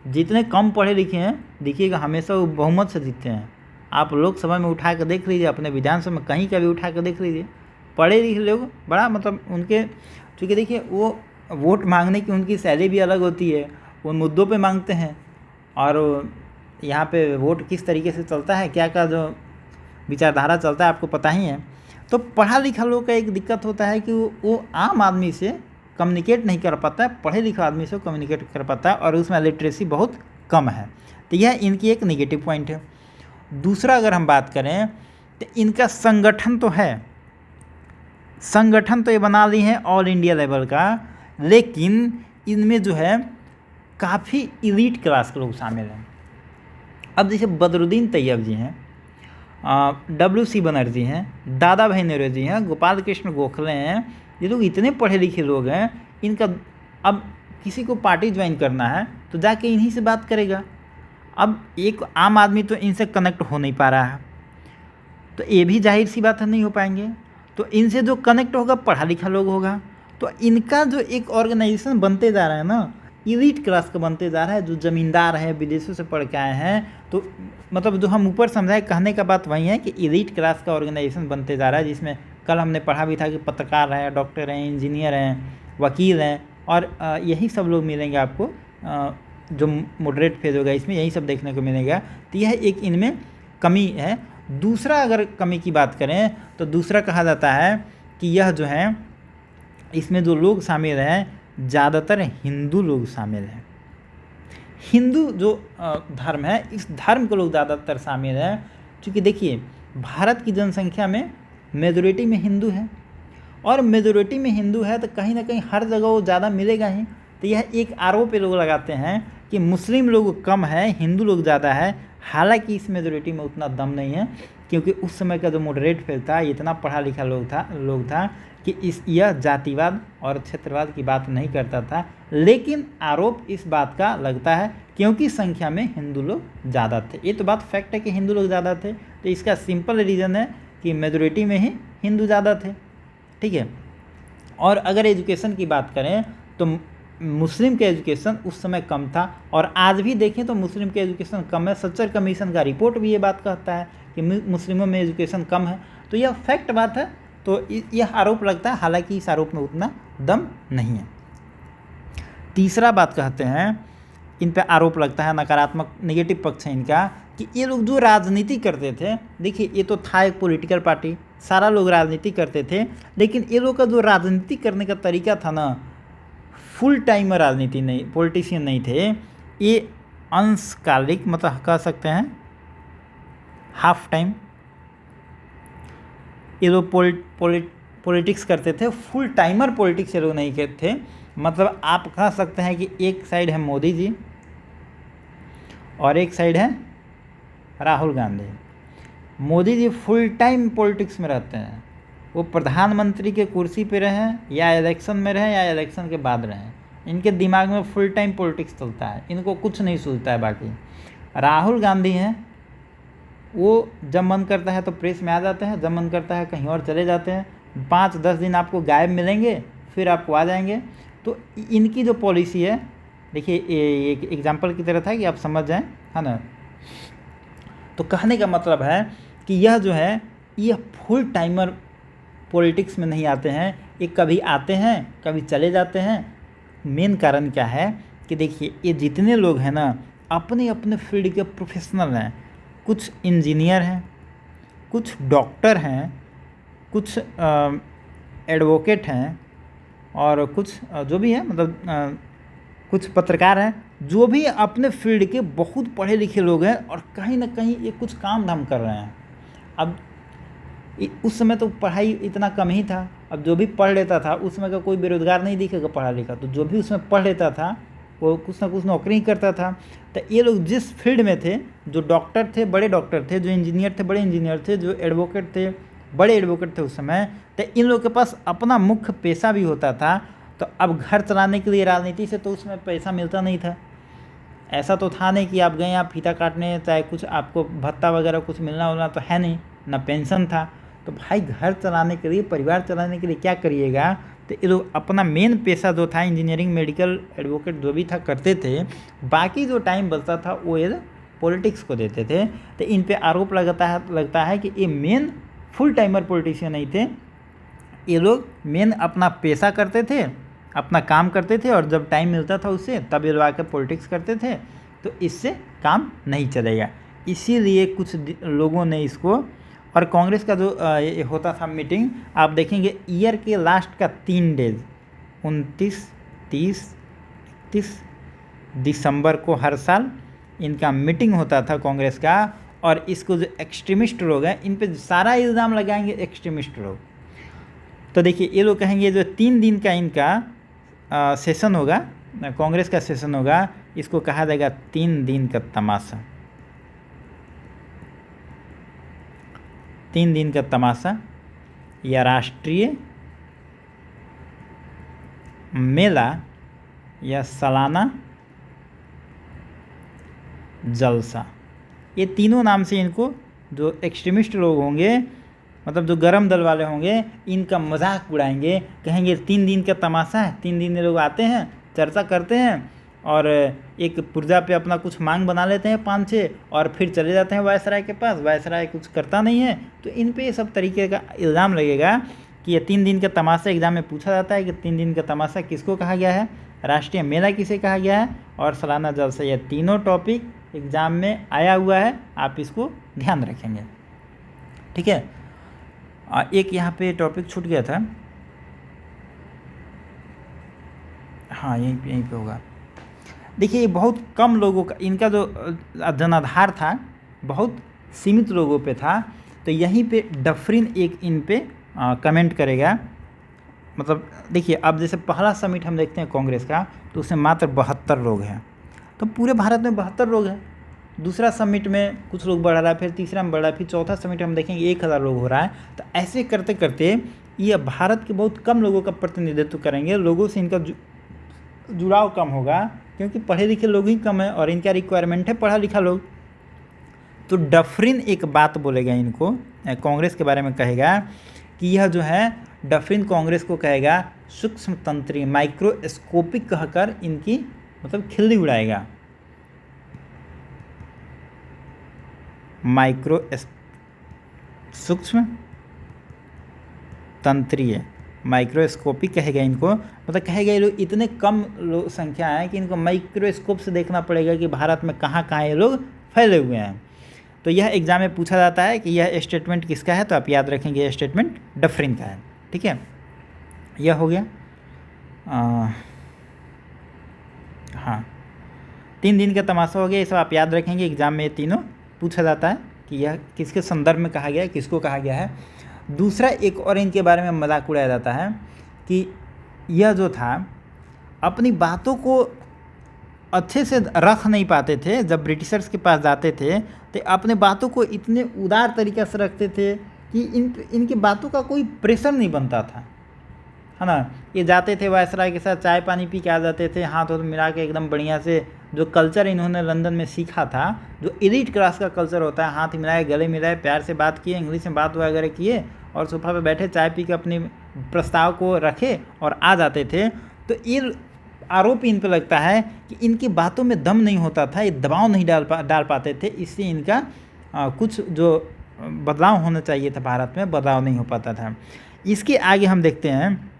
जितने कम पढ़े लिखे हैं देखिएगा हमेशा वो बहुमत से जीतते हैं। आप लोकसभा में उठा कर देख लीजिए, अपने विधानसभा में कहीं का भी उठा कर देख लीजिए, पढ़े लिखे लोग बड़ा मतलब उनके, क्योंकि देखिए वो वोट मांगने की उनकी शैली भी अलग होती है, वो मुद्दों पे मांगते हैं। और यहाँ पे वोट किस तरीके से चलता है, क्या का जो विचारधारा चलता है आपको पता ही है। तो पढ़ा लिखा लोग का एक दिक्कत होता है कि वो आम आदमी से कम्युनिकेट नहीं कर पाता है, पढ़े लिखे आदमी से कम्युनिकेट कर पाता है, और उसमें लिटरेसी बहुत कम है। तो यह इनकी एक नेगेटिव पॉइंट है। दूसरा अगर हम बात करें तो इनका संगठन तो है, संगठन तो ये बना ली है ऑल इंडिया लेवल का, लेकिन इनमें जो है काफ़ी इलीट क्लास के लोग शामिल हैं। अब जैसे बदरुद्दीन तैयब जी हैं, WC बनर्जी हैं, दादा भाई नौरोजी हैं, गोपाल कृष्ण गोखले हैं, ये लोग इतने पढ़े लिखे लोग हैं। इनका अब किसी को पार्टी ज्वाइन करना है तो जाके इन्हीं से बात करेगा। अब एक आम आदमी तो इनसे कनेक्ट हो नहीं पा रहा है, तो ये भी जाहिर सी बात है नहीं हो पाएंगे। तो इनसे जो कनेक्ट होगा पढ़ा लिखा लोग होगा। तो इनका जो एक ऑर्गेनाइजेशन बनते जा रहा है ना, इलीट क्लास का बनते जा रहा है, जो ज़मींदार है, विदेशों से पढ़ के आए हैं। तो मतलब जो हम ऊपर समझाए, कहने का बात वही है कि इलीट क्लास का ऑर्गेनाइजेशन बनते जा रहा है, जिसमें कल हमने पढ़ा भी था कि पत्रकार हैं, डॉक्टर हैं, इंजीनियर हैं, वकील हैं, और यही सब लोग मिलेंगे आपको। जो मॉडरेट फेज होगा इसमें यही सब देखने को मिलेगा। तो यह एक इनमें कमी है। दूसरा अगर कमी की बात करें तो दूसरा कहा जाता है कि यह जो है इसमें जो लोग शामिल हैं ज़्यादातर हिंदू लोग शामिल हैं। हिंदू जो धर्म है, इस धर्म के लोग ज़्यादातर शामिल हैं, क्योंकि देखिए भारत की जनसंख्या में मेजॉरिटी में हिंदू है, और मेजॉरिटी में हिंदू है तो कहीं ना कहीं हर जगह वो ज़्यादा मिलेगा ही। तो यह एक आरोप पे लोग लगाते हैं कि मुस्लिम लोग कम है, हिंदू लोग ज़्यादा है। हालांकि इस मेजोरिटी में उतना दम नहीं है, क्योंकि उस समय का जो मॉडरेट फेज था, इतना पढ़ा लिखा लोग था कि यह जातिवाद और क्षेत्रवाद की बात नहीं करता था। लेकिन आरोप इस बात का लगता है क्योंकि संख्या में हिंदू लोग ज़्यादा थे। ये तो बात फैक्ट है कि हिंदू लोग ज़्यादा थे, तो इसका सिंपल रीज़न है कि मेजोरिटी में ही हिंदू ज़्यादा थे। ठीक है। और अगर एजुकेशन की बात करें तो मुस्लिम के एजुकेशन उस समय कम था, और आज भी देखें तो मुस्लिम के एजुकेशन कम है। सच्चर कमीशन का रिपोर्ट भी ये बात कहता है कि मुस्लिमों में एजुकेशन कम है। तो यह फैक्ट बात है। तो यह आरोप लगता है, हालांकि इस आरोप में उतना दम नहीं है। तीसरा बात कहते हैं, इन पे आरोप लगता है, नकारात्मक नेगेटिव पक्ष है इनका, कि ये लोग जो राजनीति करते थे, देखिए ये तो था एक पॉलिटिकल पार्टी, सारा लोग राजनीति करते थे, लेकिन ये लोग का जो राजनीति करने का तरीका था ना, फुल टाइम राजनीति नहीं, पॉलिटिशियन नहीं थे, ये अंशकालिक, मतलब कह सकते हैं हाफ टाइम ये लोग पॉलिटिक्स करते थे। फुल टाइमर पॉलिटिक्स ये लोग नहीं करते थे। मतलब आप कह सकते हैं कि एक साइड है मोदी जी और एक साइड है Rahul Gandhi. Modi ji full time politics में रहते हैं, वो प्रधानमंत्री के कुर्सी पे रहें या इलेक्शन में रहें या इलेक्शन के बाद रहें, इनके दिमाग में फुल टाइम पॉलिटिक्स चलता है, इनको कुछ नहीं सूझता है बाकी। राहुल गांधी हैं, वो जब मन करता है तो प्रेस में आ जाते हैं, जब मन करता है कहीं और चले जाते हैं। 5-10 दिन आपको गायब मिलेंगे, फिर आपको आ जाएंगे। तो इनकी जो पॉलिसी है, देखिए एक एग्जाम्पल की तरह था कि आप समझ जाएं, है ना। तो कहने का मतलब है कि यह जो है, यह फुल टाइमर पॉलिटिक्स में नहीं आते हैं, ये कभी आते हैं कभी चले जाते हैं। मेन कारण क्या है कि देखिए ये जितने लोग हैं ना, अपने अपने फील्ड के प्रोफेशनल हैं। कुछ इंजीनियर हैं, कुछ डॉक्टर हैं, कुछ एडवोकेट हैं, और कुछ जो भी है, मतलब कुछ पत्रकार हैं, जो भी अपने फील्ड के बहुत पढ़े लिखे लोग हैं, और कहीं ना कहीं ये कुछ काम धाम कर रहे हैं। अब उस समय तो पढ़ाई इतना कम ही था, अब जो भी पढ़ लेता था, उस समय का कोई बेरोजगार नहीं दिखेगा पढ़ा लिखा, तो जो भी उसमें पढ़ लेता था वो कुछ ना कुछ नौकरी करता था। तो ये लोग जिस फील्ड में थे, जो डॉक्टर थे बड़े डॉक्टर थे, जो इंजीनियर थे बड़े इंजीनियर थे, जो एडवोकेट थे बड़े एडवोकेट थे उस समय, तो इन लोगों के पास अपना मुख्य पेशा भी होता था। तो अब घर चलाने के लिए राजनीति से तो उसमें पैसा मिलता नहीं था। ऐसा तो था नहीं कि आप गए आप फीता काटने, चाहे कुछ आपको भत्ता वगैरह कुछ मिलना होना तो है नहीं, ना पेंशन था। तो भाई घर चलाने के लिए, परिवार चलाने के लिए क्या करिएगा। तो ये लोग अपना मेन पेशा जो था, इंजीनियरिंग, मेडिकल, एडवोकेट जो भी था करते थे, बाकी जो टाइम बचता था वो ये पॉलिटिक्स को देते थे। तो इन पे आरोप लगता है कि ये मेन फुल टाइमर पॉलिटिशियन नहीं थे, ये लोग मेन अपना पेशा करते थे, अपना काम करते थे, और जब टाइम मिलता था उससे तब ये लोग आकर पॉलिटिक्स करते थे। तो इससे काम नहीं चलेगा, इसीलिए कुछ लोगों ने इसको, और कांग्रेस का जो होता था मीटिंग, आप देखेंगे ईयर के लास्ट का 3 डेज 29, 30, 31 दिसंबर को हर साल इनका मीटिंग होता था कांग्रेस का। और इसको जो एक्सट्रीमिस्ट लोग हैं, इन पे सारा इल्ज़ाम लगाएंगे एक्सट्रीमिस्ट लोग। तो देखिए ये लोग कहेंगे जो 3 दिन का इनका सेशन होगा, कांग्रेस का सेशन होगा, इसको कहा जाएगा 3 दिन का तमाशा। 3 दिन का तमाशा या राष्ट्रीय मेला या सालाना जलसा, ये तीनों नाम से इनको जो एक्सट्रीमिस्ट लोग होंगे, मतलब जो गरम दल वाले होंगे, इनका मजाक उड़ाएंगे। कहेंगे 3 दिन का तमाशा है, 3 दिन लोग आते हैं, चर्चा करते हैं, और एक पुर्जा पे अपना कुछ मांग बना लेते हैं 5-6, और फिर चले जाते हैं वायसराय के पास। वायसराय कुछ करता नहीं है, तो इन पे सब तरीके का इल्ज़ाम लगेगा कि ये 3 दिन का तमाशा। एग्ज़ाम में पूछा जाता है कि 3 दिन का तमाशा किसको कहा गया है, राष्ट्रीय मेला किसे कहा गया है, और सालाना जलसा। ये तीनों टॉपिक एग्ज़ाम में आया हुआ है, आप इसको ध्यान रखेंगे। ठीक है। एक यहाँ पे टॉपिक छूट गया था, हाँ यहीं पे होगा। देखिए ये बहुत कम लोगों का, इनका जो जनाधार था बहुत सीमित लोगों पे था। तो यहीं पे डफरिन एक इन पे कमेंट करेगा। मतलब देखिए अब जैसे पहला समिट हम देखते हैं कांग्रेस का, तो उसमें मात्र 72 लोग हैं। तो पूरे भारत में 72 लोग हैं। दूसरा समिट में कुछ लोग बढ़ रहा है, फिर तीसरा में बढ़ रहा है, फिर चौथा समिट हम देखेंगे 1000 लोग हो रहा है। तो ऐसे करते करते ये भारत के बहुत कम लोगों का प्रतिनिधित्व करेंगे, लोगों से इनका जुड़ाव कम होगा, क्योंकि पढ़े लिखे लोग ही कम है और इनका रिक्वायरमेंट है पढ़ा लिखा लोग। तो डफरिन एक बात बोलेगा इनको, कांग्रेस के बारे में कहेगा कि यह जो है डफरिन कांग्रेस को कहेगा सूक्ष्म तंत्री, माइक्रोस्कोपिक कहकर इनकी मतलब खिल्ली उड़ाएगा। सूक्ष्म तंत्रीय, माइक्रोस्कोपिक कहेगा इनको, मतलब कहेगा ये लोग इतने कम लोग संख्या है कि इनको माइक्रोस्कोप से देखना पड़ेगा कि भारत में कहाँ कहाँ ये लोग फैले हुए हैं। तो यह एग्जाम में पूछा जाता है कि यह स्टेटमेंट किसका है, तो आप याद रखेंगे यह स्टेटमेंट डफरिन का है। ठीक है, यह हो गया। हाँ, 3 दिन का तमाशा हो गया, ये सब आप याद रखेंगे, एग्जाम में ये तीनों पूछा जाता है कि यह किसके संदर्भ में कहा गया है, किसको कहा गया है। दूसरा एक और इनके बारे में मजाक उड़ाया जाता है कि यह जो था अपनी बातों को अच्छे से रख नहीं पाते थे, जब ब्रिटिशर्स के पास जाते थे तो अपने बातों को इतने उदार तरीक़े से रखते थे कि इनकी बातों का कोई प्रेशर नहीं बनता था, है ना। ये जाते थे वायसराय के साथ चाय पानी पी के आ जाते थे, हाथ हाथ मिला के एकदम बढ़िया से। जो कल्चर इन्होंने लंदन में सीखा था, जो एलीट क्लास का कल्चर होता है, हाथ मिलाए, गले मिलाए, प्यार से बात किए, इंग्लिश में बात वगैरह किए और सोफा पे बैठे चाय पी के अपने प्रस्ताव को रखे और आ जाते थे। तो ये आरोप इन पर लगता है कि इनकी बातों में दम नहीं होता था, ये दबाव नहीं डाल पाते थे, इससे इनका कुछ जो बदलाव होना चाहिए था भारत में, बदलाव नहीं हो पाता था। इसके आगे हम देखते हैं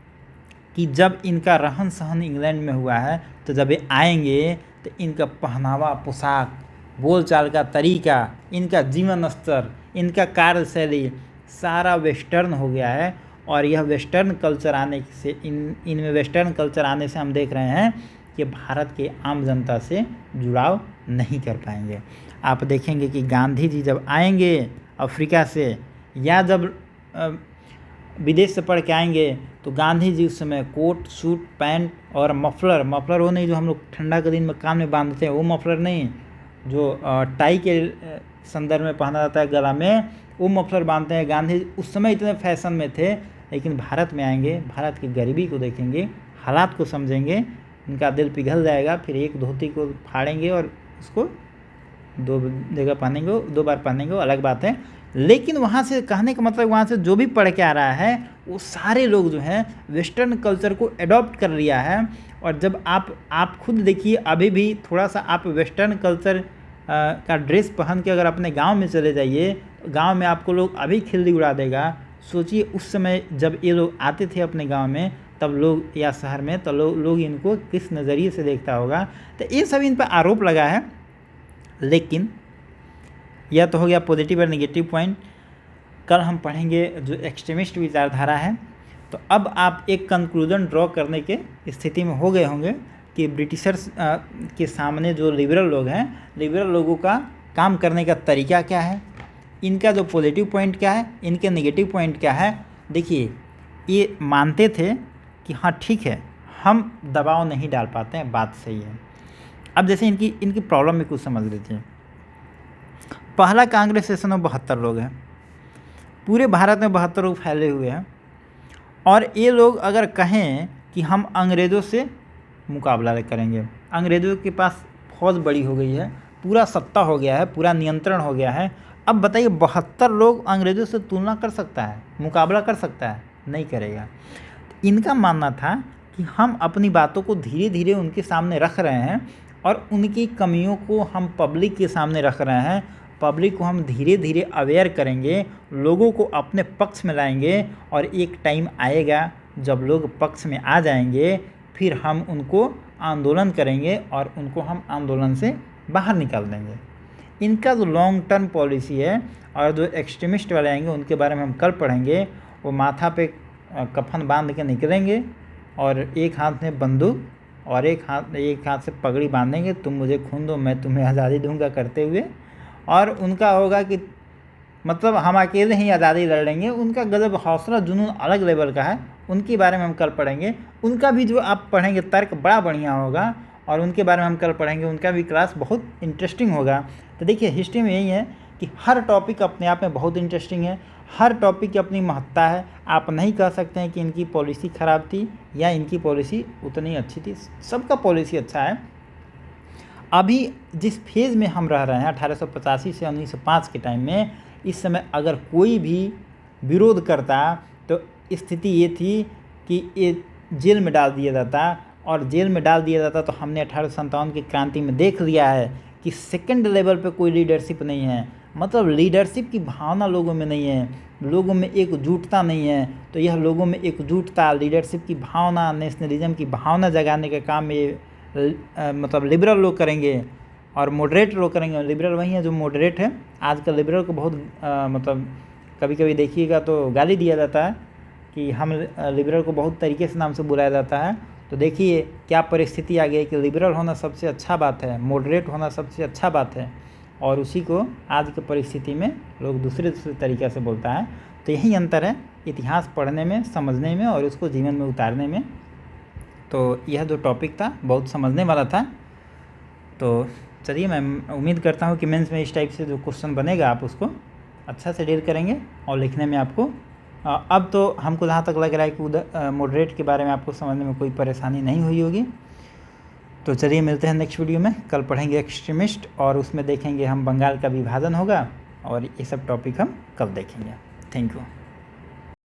कि जब इनका रहन सहन इंग्लैंड में हुआ है, तो जब ये आएंगे तो इनका पहनावा, पोशाक, बोलचाल का तरीका, इनका जीवन स्तर, इनका कार्यशैली सारा वेस्टर्न हो गया है। और यह वेस्टर्न कल्चर आने से इनमें वेस्टर्न कल्चर आने से हम देख रहे हैं कि भारत के आम जनता से जुड़ाव नहीं कर पाएंगे। आप देखेंगे कि गांधी जी जब आएंगे अफ्रीका से, या जब विदेश से पढ़ के आएंगे, तो गांधी जी उस समय कोट सूट पैंट और मफलर वो नहीं जो हम लोग ठंडा के दिन में कान में बांधते हैं, वो मफलर नहीं, जो टाई के संदर्भ में पहना जाता है गला में, वो मफलर बांधते हैं। गांधी उस समय इतने फैशन में थे, लेकिन भारत में आएंगे, भारत की गरीबी को देखेंगे, हालात को समझेंगे, उनका दिल पिघल जाएगा। फिर एक धोती को फाड़ेंगे और उसको 2 जगह पहनेंगे, 2 बार पहनेंगे, वो अलग बात है। लेकिन वहाँ से कहने का मतलब, वहाँ से जो भी पढ़ के आ रहा है वो सारे लोग जो हैं वेस्टर्न कल्चर को एडॉप्ट कर लिया है। और जब आप खुद देखिए, अभी भी थोड़ा सा आप वेस्टर्न कल्चर का ड्रेस पहन के अगर अपने गांव में चले जाइए, तो गांव में आपको लोग अभी खिल्ली उड़ा देगा। सोचिए उस समय जब ये लोग आते थे अपने गांव में, तब लोग, या शहर में, तो लोग इनको किस नज़रिए से देखता होगा। तो ये सब इन पर आरोप लगा है। लेकिन यह तो हो गया पॉजिटिव और नेगेटिव पॉइंट। कल हम पढ़ेंगे जो एक्सट्रीमिस्ट विचारधारा है। तो अब आप एक कंक्लूजन ड्रॉ करने के स्थिति में हो गए होंगे कि ब्रिटिशर्स के सामने जो लिबरल लोग हैं, लिबरल लोगों का काम करने का तरीका क्या है, इनका जो पॉजिटिव पॉइंट क्या है, इनके नेगेटिव पॉइंट क्या है। देखिए, ये मानते थे कि हाँ ठीक है, हम दबाव नहीं डाल पाते हैं, बात सही है। अब जैसे इनकी प्रॉब्लम में कुछ समझ लेते हैं। पहला कांग्रेस सेशन में 72 लोग हैं, पूरे भारत में 72 लोग फैले हुए हैं। और ये लोग अगर कहें कि हम अंग्रेज़ों से मुकाबला करेंगे, अंग्रेज़ों के पास फौज बड़ी हो गई है, पूरा सत्ता हो गया है, पूरा नियंत्रण हो गया है। अब बताइए 72 लोग अंग्रेज़ों से तुलना कर सकता है, मुकाबला कर सकता है? नहीं करेगा। इनका मानना था कि हम अपनी बातों को धीरे धीरे उनके सामने रख रहे हैं और उनकी कमियों को हम पब्लिक के सामने रख रहे हैं। पब्लिक को हम धीरे धीरे अवेयर करेंगे, लोगों को अपने पक्ष में लाएंगे, और एक टाइम आएगा जब लोग पक्ष में आ जाएंगे, फिर हम उनको आंदोलन करेंगे और उनको हम आंदोलन से बाहर निकाल देंगे। इनका जो लॉन्ग टर्म पॉलिसी है, और जो एक्सट्रीमिस्ट वाले आएंगे उनके बारे में हम कल पढ़ेंगे। वो माथा पे कफन बांध के निकलेंगे और एक हाथ में बंदूक और एक हाथ से पगड़ी बांधेंगे, तुम मुझे खून दो मैं तुम्हें आज़ादी दूंगा करते हुए। और उनका होगा कि मतलब हम अकेले ही आज़ादी लड़ लेंगे। उनका गजब हौसला जुनून अलग लेवल का है, उनके बारे में हम कल पढ़ेंगे। उनका भी जो आप पढ़ेंगे तर्क बड़ा बढ़िया होगा, और उनके बारे में हम कल पढ़ेंगे, उनका भी क्लास बहुत इंटरेस्टिंग होगा। तो देखिए हिस्ट्री में यही है कि हर टॉपिक अपने आप में बहुत इंटरेस्टिंग है, हर टॉपिक की अपनी महत्ता है। आप नहीं कह सकते हैं कि इनकी पॉलिसी ख़राब थी या इनकी पॉलिसी उतनी अच्छी थी, सबका पॉलिसी अच्छा है। अभी जिस फेज़ में हम रह रहे हैं 1885 से 1905 के टाइम में, इस समय अगर कोई भी विरोध करता तो स्थिति ये थी कि ये जेल में डाल दिया जाता, और जेल में डाल दिया जाता तो हमने 1857 की क्रांति में देख लिया है कि सेकंड लेवल पे कोई लीडरशिप नहीं है, मतलब लीडरशिप की भावना लोगों में नहीं है, लोगों में एकजुटता नहीं है। तो यह लोगों में एकजुटता, लीडरशिप की भावना, नेशनलिज्म की भावना जगाने का काम ये मतलब लिबरल लोग करेंगे और मॉडरेट लोग करेंगे। लिबरल वही है जो मॉडरेट है। आजकल लिबरल को बहुत मतलब कभी कभी देखिएगा तो गाली दिया जाता है कि हम लिबरल को बहुत तरीके से नाम से बुलाया जाता है। तो देखिए क्या परिस्थिति आ गई कि लिबरल होना सबसे अच्छा बात है, मॉडरेट होना सबसे अच्छा बात है, और उसी को आज की परिस्थिति में लोग दूसरे तरीक़े से बोलता है। तो यही अंतर है इतिहास पढ़ने में, समझने में और उसको जीवन में उतारने में। तो यह जो टॉपिक था बहुत समझने वाला था। तो चलिए मैं उम्मीद करता हूँ कि मेंस में इस टाइप से जो क्वेश्चन बनेगा आप उसको अच्छा से डील करेंगे और लिखने में आपको अब तो हमको जहाँ तक लग रहा है कि उधर मॉडरेट के बारे में आपको समझने में कोई परेशानी नहीं हुई होगी। तो चलिए मिलते हैं नेक्स्ट वीडियो में। कल पढ़ेंगे एक्सट्रीमिस्ट और उसमें देखेंगे हम बंगाल का विभाजन होगा, और ये सब टॉपिक हम कल देखेंगे। Thank you.